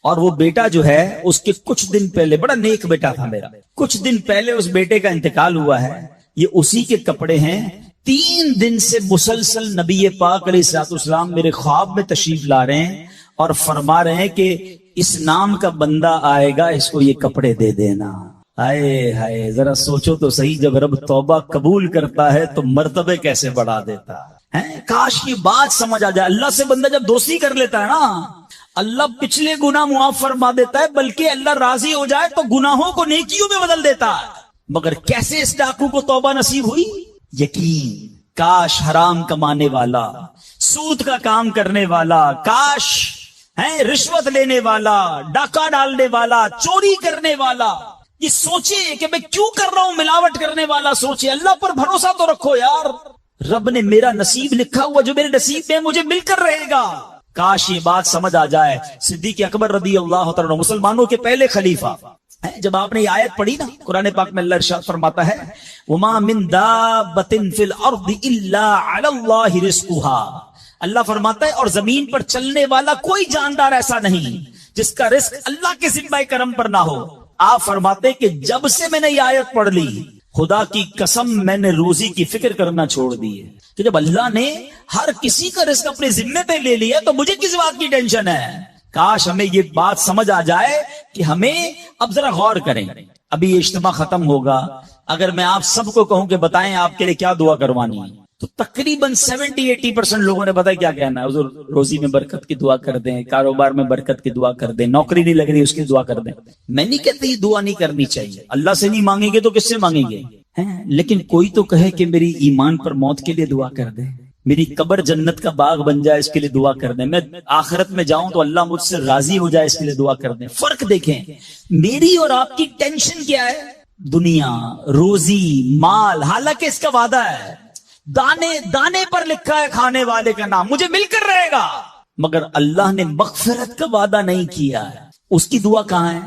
اور وہ بیٹا جو ہے اس کے کچھ دن پہلے، بڑا نیک بیٹا تھا میرا، کچھ دن پہلے اس بیٹے کا انتقال ہوا ہے، یہ اسی کے کپڑے ہیں. 3 دن سے مسلسل نبی پاک علیہ الصلوۃ والسلام میرے خواب میں تشریف لا رہے ہیں اور فرما رہے ہیں کہ اس نام کا بندہ آئے گا، اس کو یہ کپڑے دے دینا. ہائے ہائے، ذرا سوچو تو صحیح، جب رب توبہ قبول کرتا ہے تو مرتبے کیسے بڑھا دیتا ہے. کاش یہ بات سمجھ آ جائے. اللہ سے بندہ جب دوستی کر لیتا ہے نا، اللہ پچھلے گناہ معاف فرما دیتا ہے، بلکہ اللہ راضی ہو جائے تو گناہوں کو نیکیوں میں بدل دیتا ہے. مگر کیسے اس ڈاکو کو توبہ نصیب ہوئی؟ یقین. کاش حرام کمانے والا، سود کا کام کرنے والا، کاش رشوت لینے والا، ڈاکہ ڈالنے والا، چوری کرنے والا یہ سوچے کہ میں کیوں کر رہا ہوں، ملاوٹ کرنے والا سوچے. اللہ پر بھروسہ تو رکھو یار، رب نے میرا نصیب لکھا ہوا، جو میرے نصیب میں مجھے مل کر رہے گا. کاش یہ بات سمجھ آ جائے. صدیق اکبر رضی اللہ تعالیٰ عنہ مسلمانوں کے پہلے خلیفہ، جب آپ نے یہ آیت پڑھی نا قرآن پاک میں، اللہ ارشاد فرماتا ہے وَمَا مِن دَابَّةٍ فِي الْأَرْضِ إِلَّا عَلَى اللَّهِ رِزْقُهَا. اللہ فرماتا ہے اور زمین پر چلنے والا کوئی جاندار ایسا نہیں جس کا رزق اللہ کے ذمہ کرم پر نہ ہو. آپ فرماتے کہ جب سے میں نے یہ آیت پڑھ لی، خدا کی قسم میں نے روزی کی فکر کرنا چھوڑ دی ہے. کہ جب اللہ نے ہر کسی کا رزق اپنے ذمے پہ لے لیا تو مجھے کس بات کی ٹینشن ہے. کاش ہمیں یہ بات سمجھ آ جائے کہ ہمیں اب ذرا غور کریں. ابھی یہ اجتماع ختم ہوگا، اگر میں آپ سب کو کہوں کہ بتائیں آپ کے لیے کیا دعا کروانی ہے، تو تقریباً 70-80% لوگوں نے بتایا کیا کہنا ہے. حضور روزی میں برکت کی دعا کر دیں، کاروبار میں برکت کی دعا کر دیں، نوکری نہیں لگ رہی اس کی دعا کر دیں. میں نہیں کہتا یہ دعا نہیں کرنی چاہیے، اللہ سے نہیں مانگیں گے تو کس سے مانگیں گے. لیکن کوئی تو کہے کہ میری ایمان پر موت کے لیے دعا کر دیں، میری قبر جنت کا باغ بن جائے اس کے لیے دعا کر دیں، میں آخرت میں جاؤں تو اللہ مجھ سے راضی ہو جائے اس کے لیے دعا کر دیں. فرق دیکھیں، میری اور آپ کی ٹینشن کیا ہے؟ دنیا، روزی، مال. حالانکہ اس کا وعدہ ہے، دانے دانے پر لکھا ہے کھانے والے کا نام، مجھے مل کر رہے گا. مگر اللہ نے مغفرت کا وعدہ نہیں کیا ہے. اس کی دعا کہاں ہے؟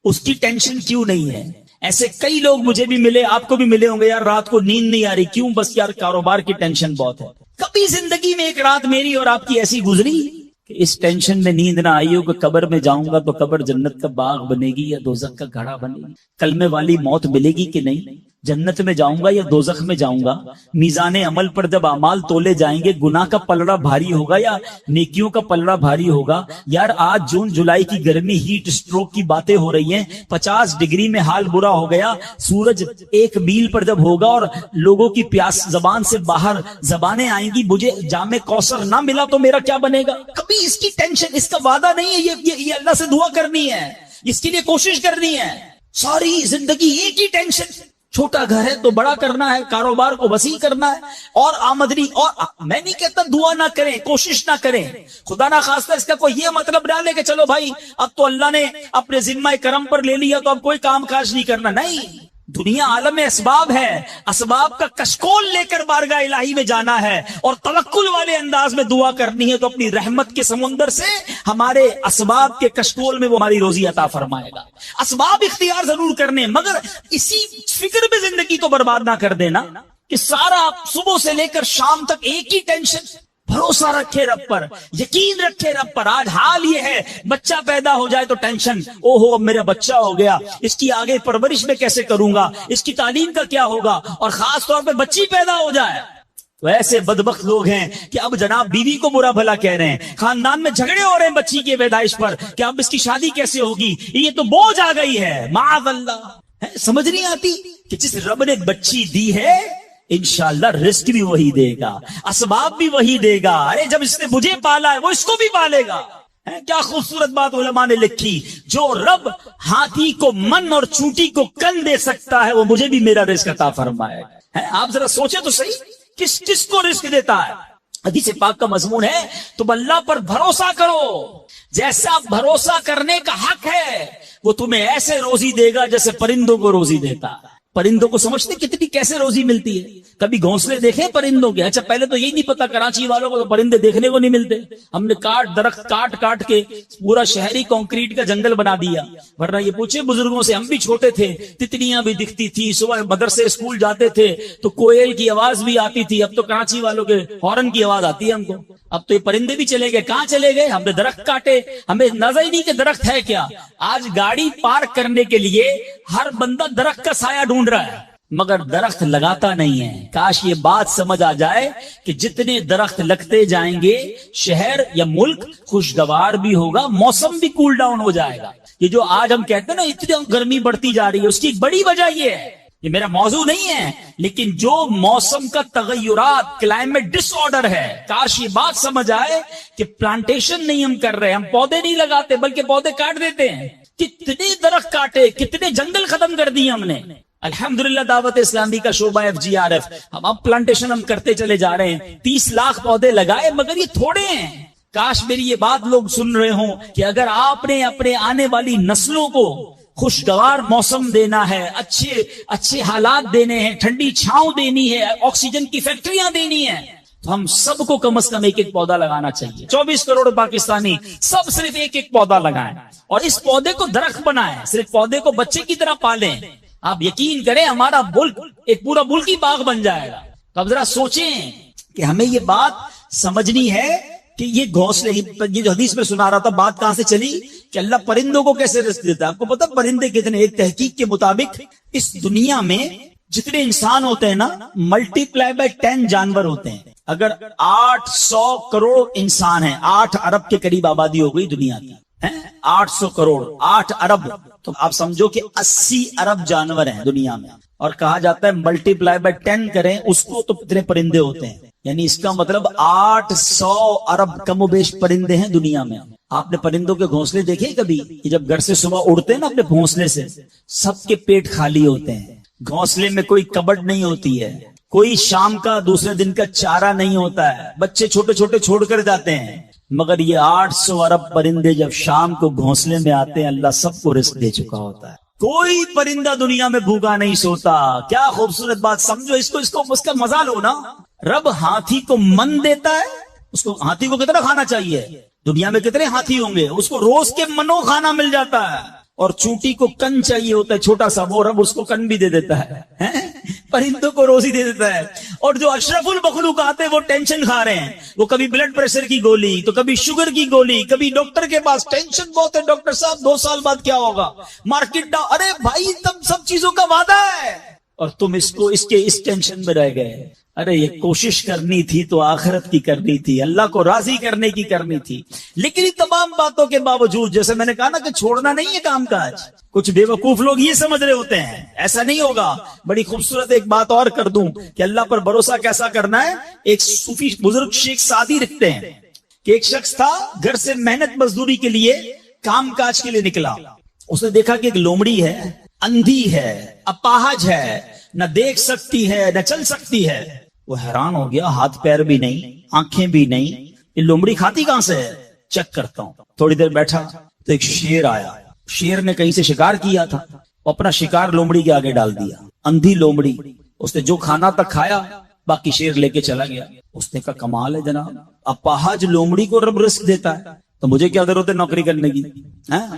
اس کی ٹینشن کیوں نہیں ہے؟ ایسے کئی لوگ مجھے بھی ملے، آپ کو بھی ملے ہوں گے، یار رات کو نیند نہیں آ رہی، کیوں؟ بس یار کاروبار کی ٹینشن بہت ہے. کبھی زندگی میں ایک رات میری اور آپ کی ایسی گزری کہ اس ٹینشن میں نیند نہ آئی ہو کہ قبر میں جاؤں گا تو قبر جنت کا باغ بنے گی یا دوزخ کا گھڑا بنے گی، کلمے والی موت ملے گی کہ نہیں، جنت میں جاؤں گا یا دوزخ میں جاؤں گا. میزان عمل پر جب اعمال تولے جائیں گے، گناہ کا پلڑا بھاری ہوگا یا نیکیوں کا پلڑا بھاری ہوگا. یار آج جون جولائی کی گرمی، ہیٹ سٹروک کی باتیں ہو رہی ہیں، 50 ڈگری میں حال برا ہو گیا. سورج 1 میل پر جب ہوگا اور لوگوں کی پیاس زبان سے باہر زبانیں آئیں گی، مجھے جام کوثر نہ ملا تو میرا کیا بنے گا؟ کبھی اس کی ٹینشن، اس کا وعدہ نہیں ہے. یہ اللہ سے دعا کرنی ہے، اس کے لیے کوشش کرنی ہے. ساری زندگی ایک ہی ٹینشن، چھوٹا گھر ہے تو بڑا کرنا ہے، کاروبار کو وسیع کرنا ہے، اور آمدنی. اور میں نہیں کہتا دعا نہ کریں، کوشش نہ کریں، خدا نہ خواستہ اس کا کوئی یہ مطلب نہ لے کہ چلو بھائی اب تو اللہ نے اپنے ذمہ کرم پر لے لیا تو اب کوئی کام کاج نہیں کرنا. نہیں، دنیا عالم اسباب ہے، اسباب کا کشکول لے کر بارگاہ الہی میں جانا ہے اور توکل والے انداز میں دعا کرنی ہے تو اپنی رحمت کے سمندر سے ہمارے اسباب کے کشکول میں وہ ہماری روزی عطا فرمائے گا. اسباب اختیار ضرور کرنے، مگر اسی فکر میں زندگی تو برباد نہ کر دینا کہ سارا صبح سے لے کر شام تک ایک ہی ٹینشن. بھروسہ رکھے رب پر، یقین رکھے رب پر. آج حال یہ ہے، بچہ پیدا ہو جائے تو ٹینشن، او ہو اب میرا بچہ ہو گیا، اس کی آگے پرورش میں کیسے کروں گا، اس کی تعلیم کا کیا ہوگا، اور خاص طور پہ بچی پیدا ہو جائے تو ایسے بدبخت لوگ ہیں کہ اب جناب بیوی کو برا بھلا کہہ رہے ہیں، خاندان میں جھگڑے ہو رہے ہیں بچی کی پیدائش پر کہ اب اس کی شادی کیسے ہوگی، یہ تو بوجھ آ گئی ہے. معاذ اللہ. سمجھ نہیں آتی کہ جس رب نے بچی دی ہے انشاءاللہ رزق بھی وہی دے گا، اسباب بھی وہی دے گا. ارے جب اس نے مجھے پالا ہے وہ اس کو بھی پالے گا. کیا خوبصورت بات علماء نے لکھی، جو رب ہاتھی کو من اور چونٹی کو کن دے سکتا ہے وہ مجھے بھی میرا رزق عطا فرمائے. آپ ذرا سوچیں تو صحیح، کس کو رزق دیتا ہے. حدیث پاک کا مضمون ہے تم اللہ پر بھروسہ کرو، جیسا بھروسہ کرنے کا حق ہے وہ تمہیں ایسے روزی دے گا جیسے پرندوں کو روزی دیتا ہے. پرندوں کو سمجھتے کتنی کیسے روزی ملتی ہے؟ کبھی گھونسلے دیکھے پرندوں کے؟ اچھا پہلے تو یہی نہیں پتا کراچی والوں کو تو پرندے دیکھنے کو نہیں ملتے. ہم نے درخت کاٹ کے پورا شہری کنکریٹ کا جنگل بنا دیا. ورنہ یہ پوچھے بزرگوں سے، ہم بھی چھوٹے تھے تتلیاں بھی دکھتی تھی، صبح مدرسے اسکول جاتے تھے تو کوئل کی آواز بھی آتی تھی. اب تو کراچی والوں کے ہارن کی آواز آتی ہے ہم کو. اب تو یہ پرندے بھی چلے گئے. کہاں چلے گئے؟ ہم نے درخت کاٹے، ہمیں نظر ہی نہیں کہ درخت ہے کیا. آج گاڑی پارک کرنے کے لیے ہر بندہ درخت کا سایہ ڈھونڈ رہا ہے مگر درخت لگاتا نہیں ہے. کاش یہ بات سمجھ آ جائے کہ جتنے درخت لگتے جائیں گے شہر یا ملک خوشگوار بھی ہوگا، موسم بھی کول ڈاؤن ہو جائے گا. یہ جو آج ہم کہتے ہیں نا اتنی گرمی بڑھتی جا رہی ہے، اس کی ایک بڑی وجہ یہ ہے، یہ میرا موضوع نہیں ہے، لیکن جو موسم کا تغیرات، کلائمیٹ ڈس آرڈر ہے. کاش یہ بات سمجھ آئے کہ پلانٹیشن نہیں ہم کر رہے، ہم پودے نہیں لگاتے بلکہ پودے کاٹ دیتے ہیں. کتنے درخت کاٹے، کتنے جنگل ختم کر دیے ہم نے. الحمدللہ دعوت اسلامی کا شعبہ FGRF، ہم اب پلانٹیشن ہم کرتے چلے جا رہے ہیں. 30 لاکھ پودے لگائے مگر یہ تھوڑے ہیں. کاش میری یہ بات لوگ سن رہے ہوں کہ اگر آپ نے اپنے آنے والی نسلوں کو خوشگوار موسم دینا ہے، اچھے حالات دینے ہیں، ٹھنڈی چھاؤں دینی ہے، آکسیجن کی فیکٹریاں دینی ہیں، تو ہم سب کو کم از کم ایک پودا لگانا چاہیے. 24 کروڑ پاکستانی سب صرف ایک پودا لگائیں اور اس پودے کو درخت بنائیں. صرف پودے کو بچے کی طرح پالیں. آپ یقین کریں ہمارا ملک ایک پورا ملکی باغ بن جائے گا. اب ذرا سوچیں کہ ہمیں یہ بات سمجھنی ہے کہ یہ گھونسلے، یہ جو حدیث میں سنا رہا تھا بات کہاں سے چلی کہ اللہ پرندوں کو کیسے رزق دیتا ہے. آپ کو پتا پرندے کتنے؟ ایک تحقیق کے مطابق اس دنیا میں جتنے انسان ہوتے ہیں نا ملٹی پلائی بائی 10 جانور ہوتے ہیں. اگر 800 کروڑ انسان ہیں، 8 ارب کے قریب آبادی ہو گئی دنیا کی، 800 کروڑ 8 ارب، تو آپ سمجھو کہ 80 ارب جانور ہیں دنیا میں. اور کہا جاتا ہے ملٹی پلائی بائی 10 کریں اس کو تو کتنے پرندے ہوتے ہیں. یعنی اس کا مطلب 800 ارب کم و بیش پرندے ہیں دنیا میں. آپ نے پرندوں کے گھونسلے دیکھے کبھی؟ یہ جب گھر سے صبح اڑتے ہیں نا اپنے گھونسلے سے، سب کے پیٹ خالی ہوتے ہیں. گھونسلے میں کوئی کبڈ نہیں ہوتی ہے، کوئی شام کا دوسرے دن کا چارہ نہیں ہوتا ہے، بچے چھوٹے چھوٹے چھوڑ کر جاتے ہیں. مگر یہ 800 ارب پرندے جب شام کو گھونسلے میں آتے ہیں اللہ سب کو رزق دے چکا ہوتا ہے. کوئی پرندہ دنیا میں بھوکا نہیں سوتا. کیا خوبصورت بات، سمجھو اس کو اس کا مزہ لو نا. رب ہاتھی کو من دیتا ہے، اس کو ہاتھی کو کتنا کھانا چاہیے؟ دنیا میں کتنے ہاتھی ہوں گے، اس کو روز کے منو کھانا مل جاتا ہے. اور چونٹی کو کن چاہیے ہوتا ہے چھوٹا سا، وہ رب اس کو کن بھی دے دیتا ہے. پرندوں کو روزی دے دیتا ہے. اور جو اشرف المخلوقات ہیں وہ ٹینشن کھا رہے ہیں، وہ کبھی بلڈ پریشر کی گولی تو کبھی شوگر کی گولی، کبھی ڈاکٹر کے پاس. ٹینشن بہت ہے ڈاکٹر صاحب، 2 سال بعد کیا ہوگا، مارکیٹ ڈاؤن. ارے بھائی تم سب چیزوں کا وعدہ ہے اور تم اس ٹینشن میں رہ گئے. ارے یہ کوشش کرنی تھی تو آخرت کی کرنی تھی، اللہ کو راضی کرنے کی کرنی تھی. لیکن ان تمام باتوں کے باوجود جیسے میں نے کہا نا کہ چھوڑنا نہیں ہے کام کاج. کچھ بے وقوف لوگ یہ سمجھ رہے ہوتے ہیں ایسا نہیں ہوگا. بڑی خوبصورت ایک بات اور کر دوں کہ اللہ پر بھروسہ کیسا کرنا ہے. ایک صوفی بزرگ شیخ سعدی لکھتے ہیں کہ ایک شخص تھا گھر سے محنت مزدوری کے لیے کام کاج کے لیے نکلا. اس نے دیکھا کہ ایک لومڑی ہے، اندھی ہے، اپاہج ہے، نہ دیکھ سکتی ہے نہ چل سکتی ہے. وہ حیران ہو گیا، ہاتھ پیر بھی نہیں، آنکھیں بھی نہیں، یہ لومڑی کھاتی کہاں سے ہے؟ چیک کرتا ہوں. تھوڑی دیر بیٹھا تو ایک شیر آیا. شیر نے کہیں سے شکار کیا تھا، وہ اپنا شکار لومڑی کے آگے ڈال دیا. اندھی لومڑی، اس نے جو کھانا تک کھایا باقی شیر لے کے چلا گیا. اس نے کہا کمال ہے جناب، اپاہج لومڑی کو رب رزق دیتا ہے تو مجھے کیا ضرورت ہے نوکری کرنے کی،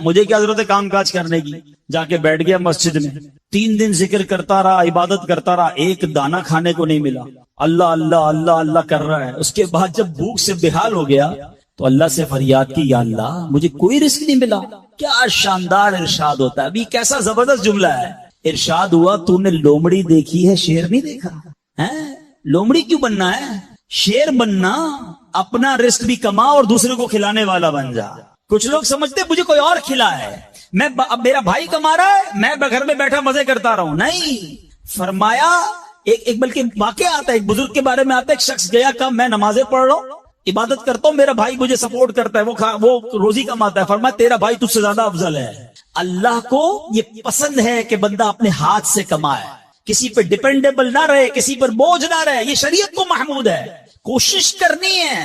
مجھے کیا ضرورت ہے کام کاج کرنے کی. جا کے بیٹھ گیا مسجد میں، 3 دن ذکر کرتا رہا، عبادت کرتا رہا، ایک دانہ کھانے کو نہیں ملا. اللہ اللہ اللہ اللہ کر رہا ہے. اس کے بعد جب بھوک سے بحال ہو گیا تو اللہ سے فریاد کی، یا اللہ مجھے کوئی رزق نہیں ملا. کیا شاندار ارشاد ہوتا ہے. ابھی کیسا زبردست جملہ ہے. ارشاد ہوا تو نے لومڑی دیکھی ہے، شیر نہیں دیکھا. لومڑی کیوں بننا ہے؟ شیر بننا. اپنا رزق بھی کما اور دوسرے کو کھلانے والا بن جا. کچھ لوگ سمجھتے مجھے کوئی اور کھلا ہے، میں اب میرا بھائی کما رہا ہے میں گھر میں بیٹھا مزے کرتا رہا ہوں. نہیں، فرمایا ایک بلکہ واقعہ آتا ہے، ایک بزرگ کے بارے میں آتا ہے. ایک شخص گیا، کہا میں نمازیں پڑھ رہا ہوں، عبادت کرتا ہوں، میرا بھائی مجھے سپورٹ کرتا ہے، وہ روزی کماتا ہے. فرمایا تیرا بھائی تجھ سے زیادہ افضل ہے. اللہ کو یہ پسند ہے کہ بندہ اپنے ہاتھ سے کمائے، کسی پر ڈیپینڈیبل نہ رہے، کسی پر بوجھ نہ رہے. یہ شریعت کو محمود ہے. کوشش کرنی ہے.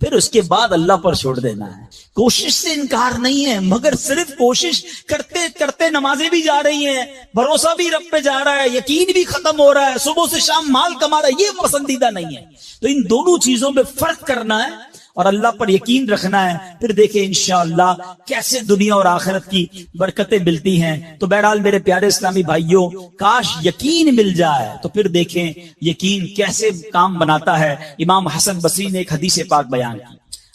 پھر اس کے بعد اللہ پر چھوڑ دینا ہے. کوشش سے انکار نہیں ہے، مگر صرف کوشش کرتے کرتے نمازیں بھی جا رہی ہیں، بھروسہ بھی رب پہ جا رہا ہے، یقین بھی ختم ہو رہا ہے، صبح سے شام مال کما رہا ہے، یہ پسندیدہ نہیں ہے. تو ان دونوں چیزوں میں فرق کرنا ہے اور اللہ پر یقین رکھنا ہے. پھر دیکھیں انشاءاللہ کیسے دنیا اور آخرت کی برکتیں ملتی ہیں. تو بہرحال میرے پیارے اسلامی بھائیوں، کاش یقین مل جائے تو پھر دیکھیں یقین کیسے کام بناتا ہے. امام حسن بصری نے ایک حدیث پاک بیان کی.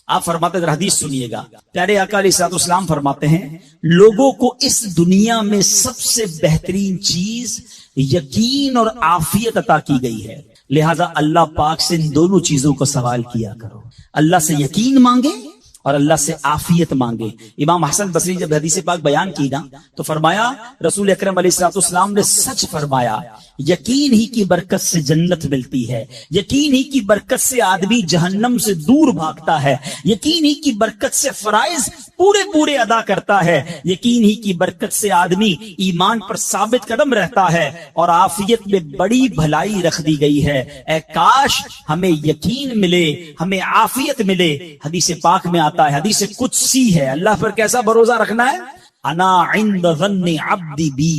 آپ فرماتے ہیں، حدیث سنیے گا. پیارے آقا علیہ الصلوۃ والسلام فرماتے ہیں، لوگوں کو اس دنیا میں سب سے بہترین چیز یقین اور عافیت عطا کی گئی ہے، لہذا اللہ پاک سے ان دونوں چیزوں کا سوال کیا کرو. اللہ سے یقین مانگے اور اللہ سے عافیت مانگے. امام حسن بصری جب حدیث پاک بیان کی نا تو فرمایا، رسول اکرم علیہ الصلوۃ والسلام نے سچ فرمایا، یقین ہی کی برکت سے جنت ملتی ہے، یقین ہی کی برکت سے آدمی جہنم سے دور بھاگتا ہے، یقین ہی کی برکت سے فرائض پورے ادا کرتا ہے، یقین ہی کی برکت سے آدمی ایمان پر ثابت قدم رہتا ہے، اور عافیت میں بڑی بھلائی رکھ دی گئی ہے. اے کاش ہمیں یقین ملے، ہمیں عافیت ملے. حدیث پاک میں آتا ہے، حدیث قدسی ہے، اللہ پر کیسا بھروسہ رکھنا ہے؟ انا عند ظن عبدی بی،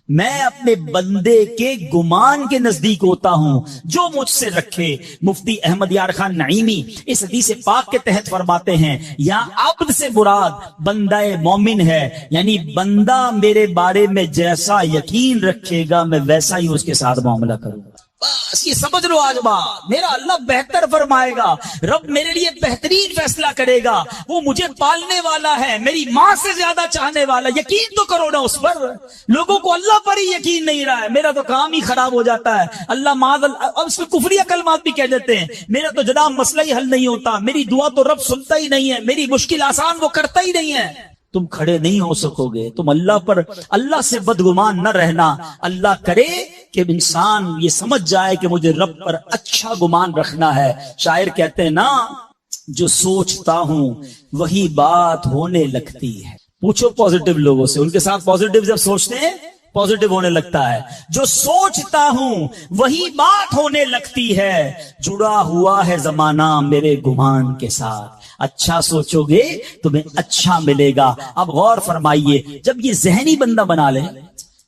میں اپنے بندے کے گمان کے نزدیک ہوتا ہوں جو مجھ سے رکھے. مفتی احمد یار خان نعیمی اس حدیث پاک کے تحت فرماتے ہیں، یہاں عبد سے مراد بندہ مومن ہے، یعنی بندہ میرے بارے میں جیسا یقین رکھے گا میں ویسا ہی اس کے ساتھ معاملہ کروں گا. بس یہ سمجھ لو آج بات، میرا اللہ بہتر فرمائے گا، رب میرے لیے بہترین فیصلہ کرے گا، وہ مجھے پالنے والا ہے، میری ماں سے زیادہ چاہنے والا. یقین تو کرو نا اس پر. لوگوں کو اللہ پر ہی یقین نہیں رہا ہے، میرا تو کام ہی خراب ہو جاتا ہے، اللہ معاذ اللہ، اب اس میں کفریہ کلمات بھی کہہ دیتے ہیں، میرا تو جناب مسئلہ ہی حل نہیں ہوتا، میری دعا تو رب سنتا ہی نہیں ہے، میری مشکل آسان وہ کرتا ہی نہیں ہے. تم کھڑے نہیں ہو سکو گے. تم اللہ سے بدگمان نہ رہنا. اللہ کرے کہ انسان یہ سمجھ جائے کہ مجھے رب پر اچھا گمان رکھنا ہے. شاعر کہتے ہیں نا، جو سوچتا ہوں وہی بات ہونے لگتی ہے. پوچھو پازیٹیو لوگوں سے، ان کے ساتھ پازیٹیو جب سوچتے ہیں پازیٹیو ہونے لگتا ہے. جو سوچتا ہوں وہی بات ہونے لگتی ہے، جڑا ہوا ہے زمانہ میرے گمان کے ساتھ. اچھا سوچو گے تمہیں اچھا ملے گا. اب غور فرمائیے، جب یہ ذہنی بندہ بنا لے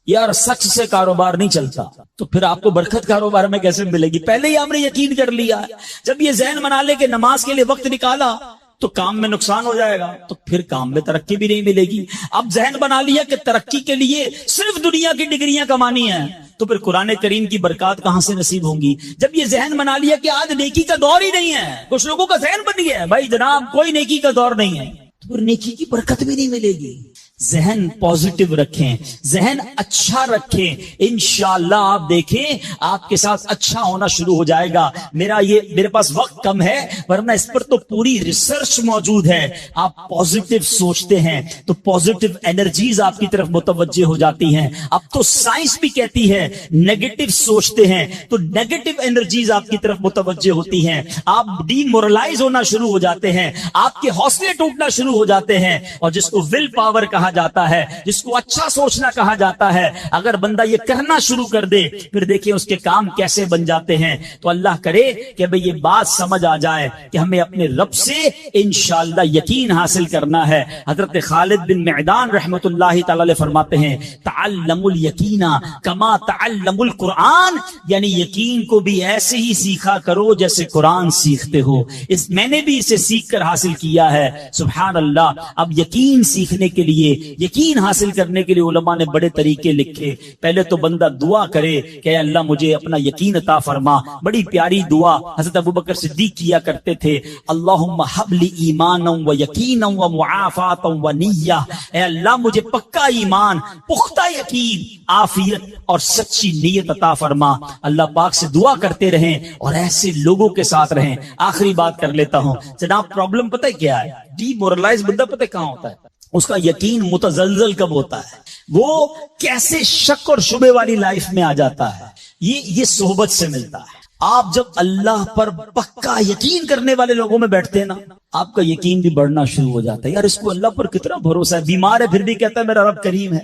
یار سچ سے کاروبار نہیں چلتا، تو پھر آپ کو برکت کاروبار میں کیسے ملے گی؟ پہلے ہی آپ نے یقین کر لیا. جب یہ ذہن بنا لے کہ نماز کے لیے وقت نکالا تو کام میں نقصان ہو جائے گا، تو پھر کام میں ترقی بھی نہیں ملے گی. اب ذہن بنا لیا کہ ترقی کے لیے صرف دنیا کی ڈگریاں کمانی ہیں، تو پھر قرآن کریم کی برکات کہاں سے نصیب ہوں گی؟ جب یہ ذہن بنا لیا کہ آج نیکی کا دور ہی نہیں ہے، کچھ لوگوں کا ذہن بن گیا ہے بھائی جناب کوئی نیکی کا دور نہیں ہے، تو پھر نیکی کی برکت بھی نہیں ملے گی. ذہن پازیٹیو رکھیں، ذہن اچھا رکھیں، انشاءاللہ آپ دیکھیں آپ کے ساتھ اچھا ہونا شروع ہو جائے گا. میرے پاس وقت کم ہے، ورنہ اس پر تو پوری ریسرچ موجود ہے. آپ پازیٹیو سوچتے ہیں تو پازیٹیو انرجیز آپ کی طرف متوجہ ہو جاتی ہیں. اب تو سائنس بھی کہتی ہے نیگیٹو سوچتے ہیں تو نیگیٹو انرجیز آپ کی طرف متوجہ ہوتی ہیں، آپ ڈی مورلائز ہونا شروع ہو جاتے ہیں، آپ کے حوصلے ٹوٹنا شروع ہو جاتے ہیں. اور جس کو ول پاور کہا جاتا ہے، جس کو اچھا سوچنا کہا جاتا ہے، اگر بندہ یہ کرنا شروع کر دے پھر دیکھیں اس کے کام کیسے بن جاتے ہیں. تو اللہ کرے کہ بھئی یہ بات سمجھ آ جائے کہ ہمیں اپنے رب سے انشاءاللہ یقین حاصل کرنا ہے. حضرت خالد بن معدان رحمت اللہ تعالی فرماتے ہیں، تعلموا الیقین کما تعلموا القرآن، یعنی یقین کو بھی ایسے ہی سیکھا کرو جیسے قرآن سیکھتے ہو. میں نے بھی اسے سیکھ کر حاصل کیا ہے. سبحان اللہ. اب یقین سیکھنے کے لیے، یقین حاصل کرنے کے لیے علماء نے بڑے طریقے لکھے. پہلے تو بندہ دعا کرے کہ اے اللہ مجھے اپنا یقین عطا فرما. بڑی پیاری دعا حضرت ابوبکر صدیق کیا کرتے تھے، اللہم حب لی ایمانا و یقینا و معافاتا و نیہ، اے اللہ مجھے پکا ایمان، پختہ یقین، عافیت اور سچی نیت عطا فرما. اللہ پاک سے دعا کرتے رہیں اور ایسے لوگوں کے ساتھ رہیں. آخری بات کر لیتا ہوں جناب، پرابلم پتہ کیا ہے؟ ڈی مورلائز بندہ پتہ کہاں ہوتا ہے؟ اس کا یقین متزلزل کب ہوتا ہے؟ وہ کیسے شک اور شبے والی لائف میں آ جاتا ہے؟ یہ صحبت سے ملتا ہے. آپ جب اللہ پر پکا یقین کرنے والے لوگوں میں بیٹھتے ہیں نا آپ کا یقین بھی بڑھنا شروع ہو جاتا ہے، یار اس کو اللہ پر کتنا بھروسہ ہے، بیمار ہے پھر بھی کہتا ہے میرا رب کریم ہے،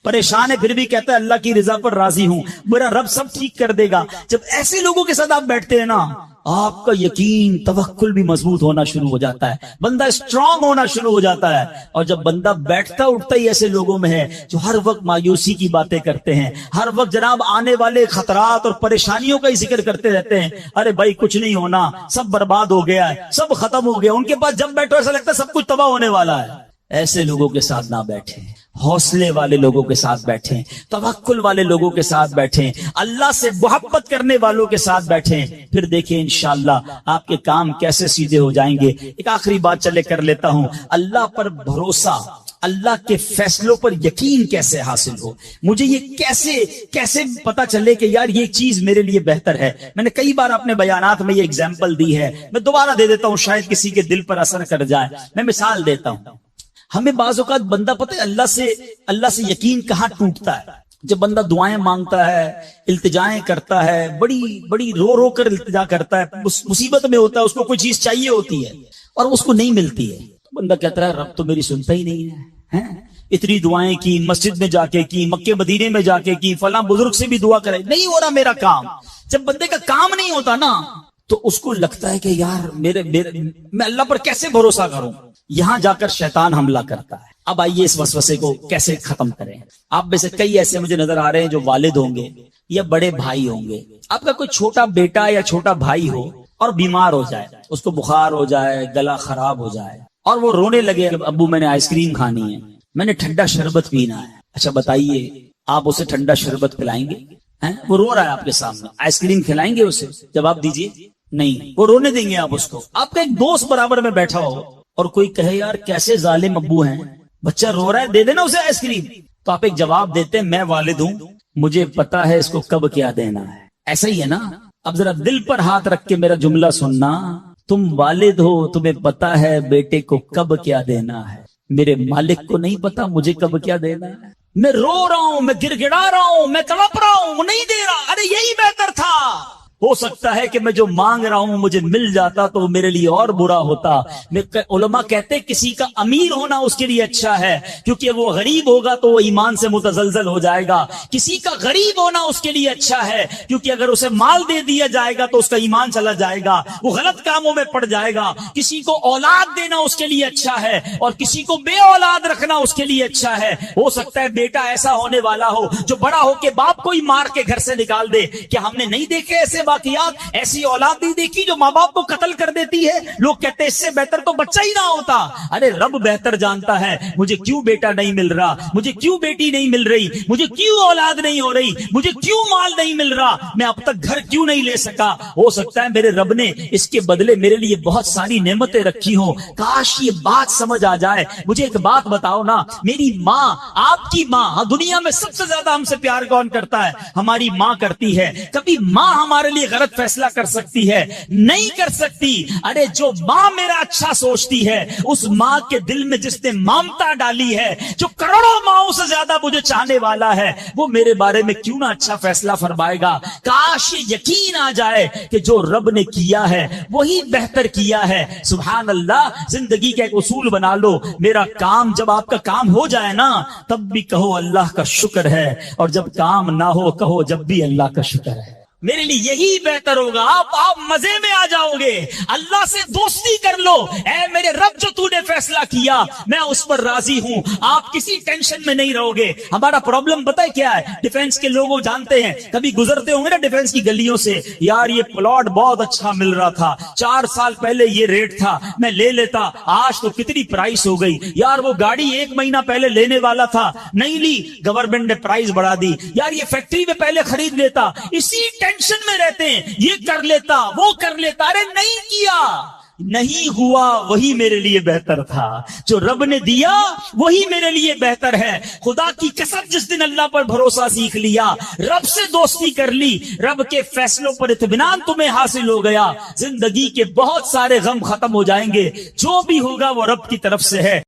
پریشان ہے پھر بھی کہتا ہے اللہ کی رضا پر راضی ہوں، میرا رب سب ٹھیک کر دے گا۔ جب ایسے لوگوں کے ساتھ آپ بیٹھتے ہیں نا، آپ کا یقین توکل بھی مضبوط ہونا شروع ہو جاتا ہے، بندہ اسٹرانگ ہونا شروع ہو جاتا ہے۔ اور جب بندہ بیٹھتا اٹھتا ہی ایسے لوگوں میں ہے جو ہر وقت مایوسی کی باتیں کرتے ہیں، ہر وقت جناب آنے والے خطرات اور پریشانیوں کا ہی ذکر کرتے رہتے ہیں، ارے بھائی کچھ نہیں ہونا، سب برباد ہو گیا ہے، سب ختم ہو گیا، ان کے پاس جب بیٹھو ایسا لگتا ہے سب کچھ تباہ ہونے والا ہے۔ ایسے لوگوں کے ساتھ نہ بیٹھیں، حوصلے والے لوگوں کے ساتھ بیٹھیں، توکل والے لوگوں کے ساتھ بیٹھیں، اللہ سے محبت کرنے والوں کے ساتھ بیٹھیں، پھر دیکھیں انشاءاللہ آپ کے کام کیسے سیدھے ہو جائیں گے۔ ایک آخری بات چلے کر لیتا ہوں، اللہ پر بھروسہ، اللہ کے فیصلوں پر یقین کیسے حاصل ہو، مجھے یہ کیسے پتا چلے کہ یار یہ چیز میرے لیے بہتر ہے۔ میں نے کئی بار اپنے بیانات میں یہ ایگزامپل دی ہے، میں دوبارہ دے دیتا ہوں شاید کسی کے دل پر اثر کر جائے۔ میں مثال دیتا ہوں، ہمیں بعض اوقات بندہ پتہ ہے اللہ سے یقین کہاں ٹوٹتا ہے، جب بندہ دعائیں مانگتا ہے، التجائیں کرتا ہے، بڑی رو کر التجا کرتا ہے، مصیبت میں ہوتا ہے، اس کو کوئی چیز چاہیے ہوتی ہے اور اس کو نہیں ملتی ہے، تو بندہ کہتا ہے رب تو میری سنتا ہی نہیں ہے، اتنی دعائیں کی، مسجد میں جا کے کی، مکے مدینے میں جا کے کی، فلاں بزرگ سے بھی دعا کرے، نہیں ہو رہا میرا کام۔ جب بندے کا کام نہیں ہوتا نا تو اس کو لگتا ہے کہ یار میں اللہ پر کیسے بھروسہ کروں، یہاں جا کر شیطان حملہ کرتا ہے۔ اب آئیے اس وسوسے کو کیسے ختم کریں۔ آپ میں سے کئی ایسے مجھے نظر آ رہے ہیں جو والد ہوں گے یا بڑے بھائی ہوں گے، آپ کا کوئی چھوٹا بیٹا یا چھوٹا بھائی ہو اور بیمار ہو جائے، اس کو بخار ہو جائے، گلا خراب ہو جائے اور وہ رونے لگے، ابو میں نے آئس کریم کھانی ہے، میں نے ٹھنڈا شربت پینا ہے۔ اچھا بتائیے آپ اسے ٹھنڈا شربت پلائیں گے؟ وہ رو رہا ہے آپ کے سامنے، آئس کریم کھلائیں گے اسے؟ جواب دیجئے نہیں، وہ رونے دیں گے آپ اس کو۔ آپ کا ایک دوست برابر میں بیٹھا ہو اور کوئی کہے یار کیسے ظالم ابو ہیں، بچہ رو رہا ہے دے دینا اسے آئس کریم، تو آپ ایک جواب دیتے ہیں میں والد ہوں، مجھے پتا ہے اس کو کب کیا دینا ہے۔ ایسا ہی ہے نا؟ اب ذرا دل پر ہاتھ رکھ کے میرا جملہ سننا، تم والد ہو، تمہیں پتا ہے بیٹے کو کب کیا دینا ہے، میرے مالک کو نہیں پتا مجھے کب کیا دینا ہے۔ میں رو رہا ہوں، میں گر گڑا رہا ہوں، میں تڑپ رہا ہوں، وہ نہیں دے رہا، ارے یہی بہتر تھا۔ ہو سکتا ہے کہ میں جو مانگ رہا ہوں مجھے مل جاتا تو میرے لیے اور برا ہوتا۔ علماء کہتے کسی کا امیر ہونا اس کے لیے اچھا ہے کیونکہ وہ غریب ہوگا تو وہ ایمان سے متزلزل ہو جائے گا، کسی کا غریب ہونا اس کے لیے اچھا ہے کیونکہ اگر اسے مال دے دیا جائے گا تو اس کا ایمان چلا جائے گا، وہ غلط کاموں میں پڑ جائے گا۔ کسی کو اولاد دینا اس کے لیے اچھا ہے اور کسی کو بے اولاد رکھنا اس کے لیے اچھا ہے۔ ہو سکتا ہے بیٹا ایسا ہونے والا ہو جو بڑا ہو کے باپ کو ہی مار کے گھر سے نکال دے۔ کیا ہم نے نہیں دیکھے ایسے واقعات؟ ایسی اولاد نہیں دیکھی جو ماں باپ کو قتل کر دیتی ہے؟ لوگ کہتے ہیں اس سے بہتر تو بچہ ہی نہ ہوتا۔ ارے رب بہتر جانتا ہے مجھے کیوں بیٹا نہیں مل رہا، مجھے کیوں بیٹی نہیں مل رہی، مجھے کیوں اولاد نہیں ہو رہی، مجھے کیوں مال نہیں مل رہا، میں اب تک گھر کیوں نہیں لے سکا۔ ہو سکتا ہے میرے رب نے اس کے بدلے میرے لیے بہت ساری نعمتیں رکھی ہوں، کاش یہ بات سمجھ آ جائے۔ مجھے ایک بات بتاؤ نا، میری ماں، آپ کی ماں، دنیا میں سب سے زیادہ ہم سے پیار کون کرتا ہے؟ ہماری ماں کرتی ہے۔ کبھی ماں ہمارے لیے غلط فیصلہ کر سکتی ہے؟ نہیں کر سکتی۔ ارے جو ماں میرا اچھا سوچتی ہے، اس ماں کے دل میں جس نے ممتا ڈالی ہے، جو کروڑوں ماؤں سے زیادہ مجھے چاہنے والا ہے، وہ میرے بارے میں کیوں نہ اچھا فیصلہ فرمائے گا۔ کاش یہ یقین آ جائے کہ جو رب نے کیا ہے وہی بہتر کیا ہے۔ سبحان اللہ۔ زندگی کا ایک اصول بنا لو، میرا کام، جب آپ کا کام ہو جائے نا تب بھی کہو اللہ کا شکر ہے، اور جب کام نہ ہو کہو جب بھی اللہ کا شکر ہے۔ میرے لیے یہی بہتر ہوگا۔ آپ مزے میں آ جاؤ گے، اللہ سے دوستی کر لو، اے میرے رب جو تو نے فیصلہ کیا میں اس پر راضی ہوں۔ آپ کسی ٹینشن میں نہیں رہو گے۔ ہمارا پرابلم پتہ ہے کیا ہے؟ ڈیفنس کے لوگ جانتے ہیں، کبھی گزرتے ہوں گے نا ڈیفنس کی گلیوں سے، یار یہ پلاٹ بہت اچھا مل رہا تھا، 4 سال پہلے یہ ریٹ تھا، میں لے لیتا، آج تو کتنی پرائس ہو گئی، یار وہ گاڑی 1 مہینہ پہلے لینے والا تھا، نہیں لی، گورنمنٹ نے پرائس بڑھا دی، یار یہ فیکٹری میں پہلے خرید لیتا۔ اسی ٹینشن میں رہتے ہیں، یہ کر لیتا، وہ کر لیتا، ارے نہیں کیا، نہیں ہوا، وہی میرے لیے بہتر تھا۔ جو رب نے دیا وہی میرے لیے بہتر ہے۔ خدا کی قسم جس دن اللہ پر بھروسہ سیکھ لیا، رب سے دوستی کر لی، رب کے فیصلوں پر اطمینان تمہیں حاصل ہو گیا، زندگی کے بہت سارے غم ختم ہو جائیں گے۔ جو بھی ہوگا وہ رب کی طرف سے ہے۔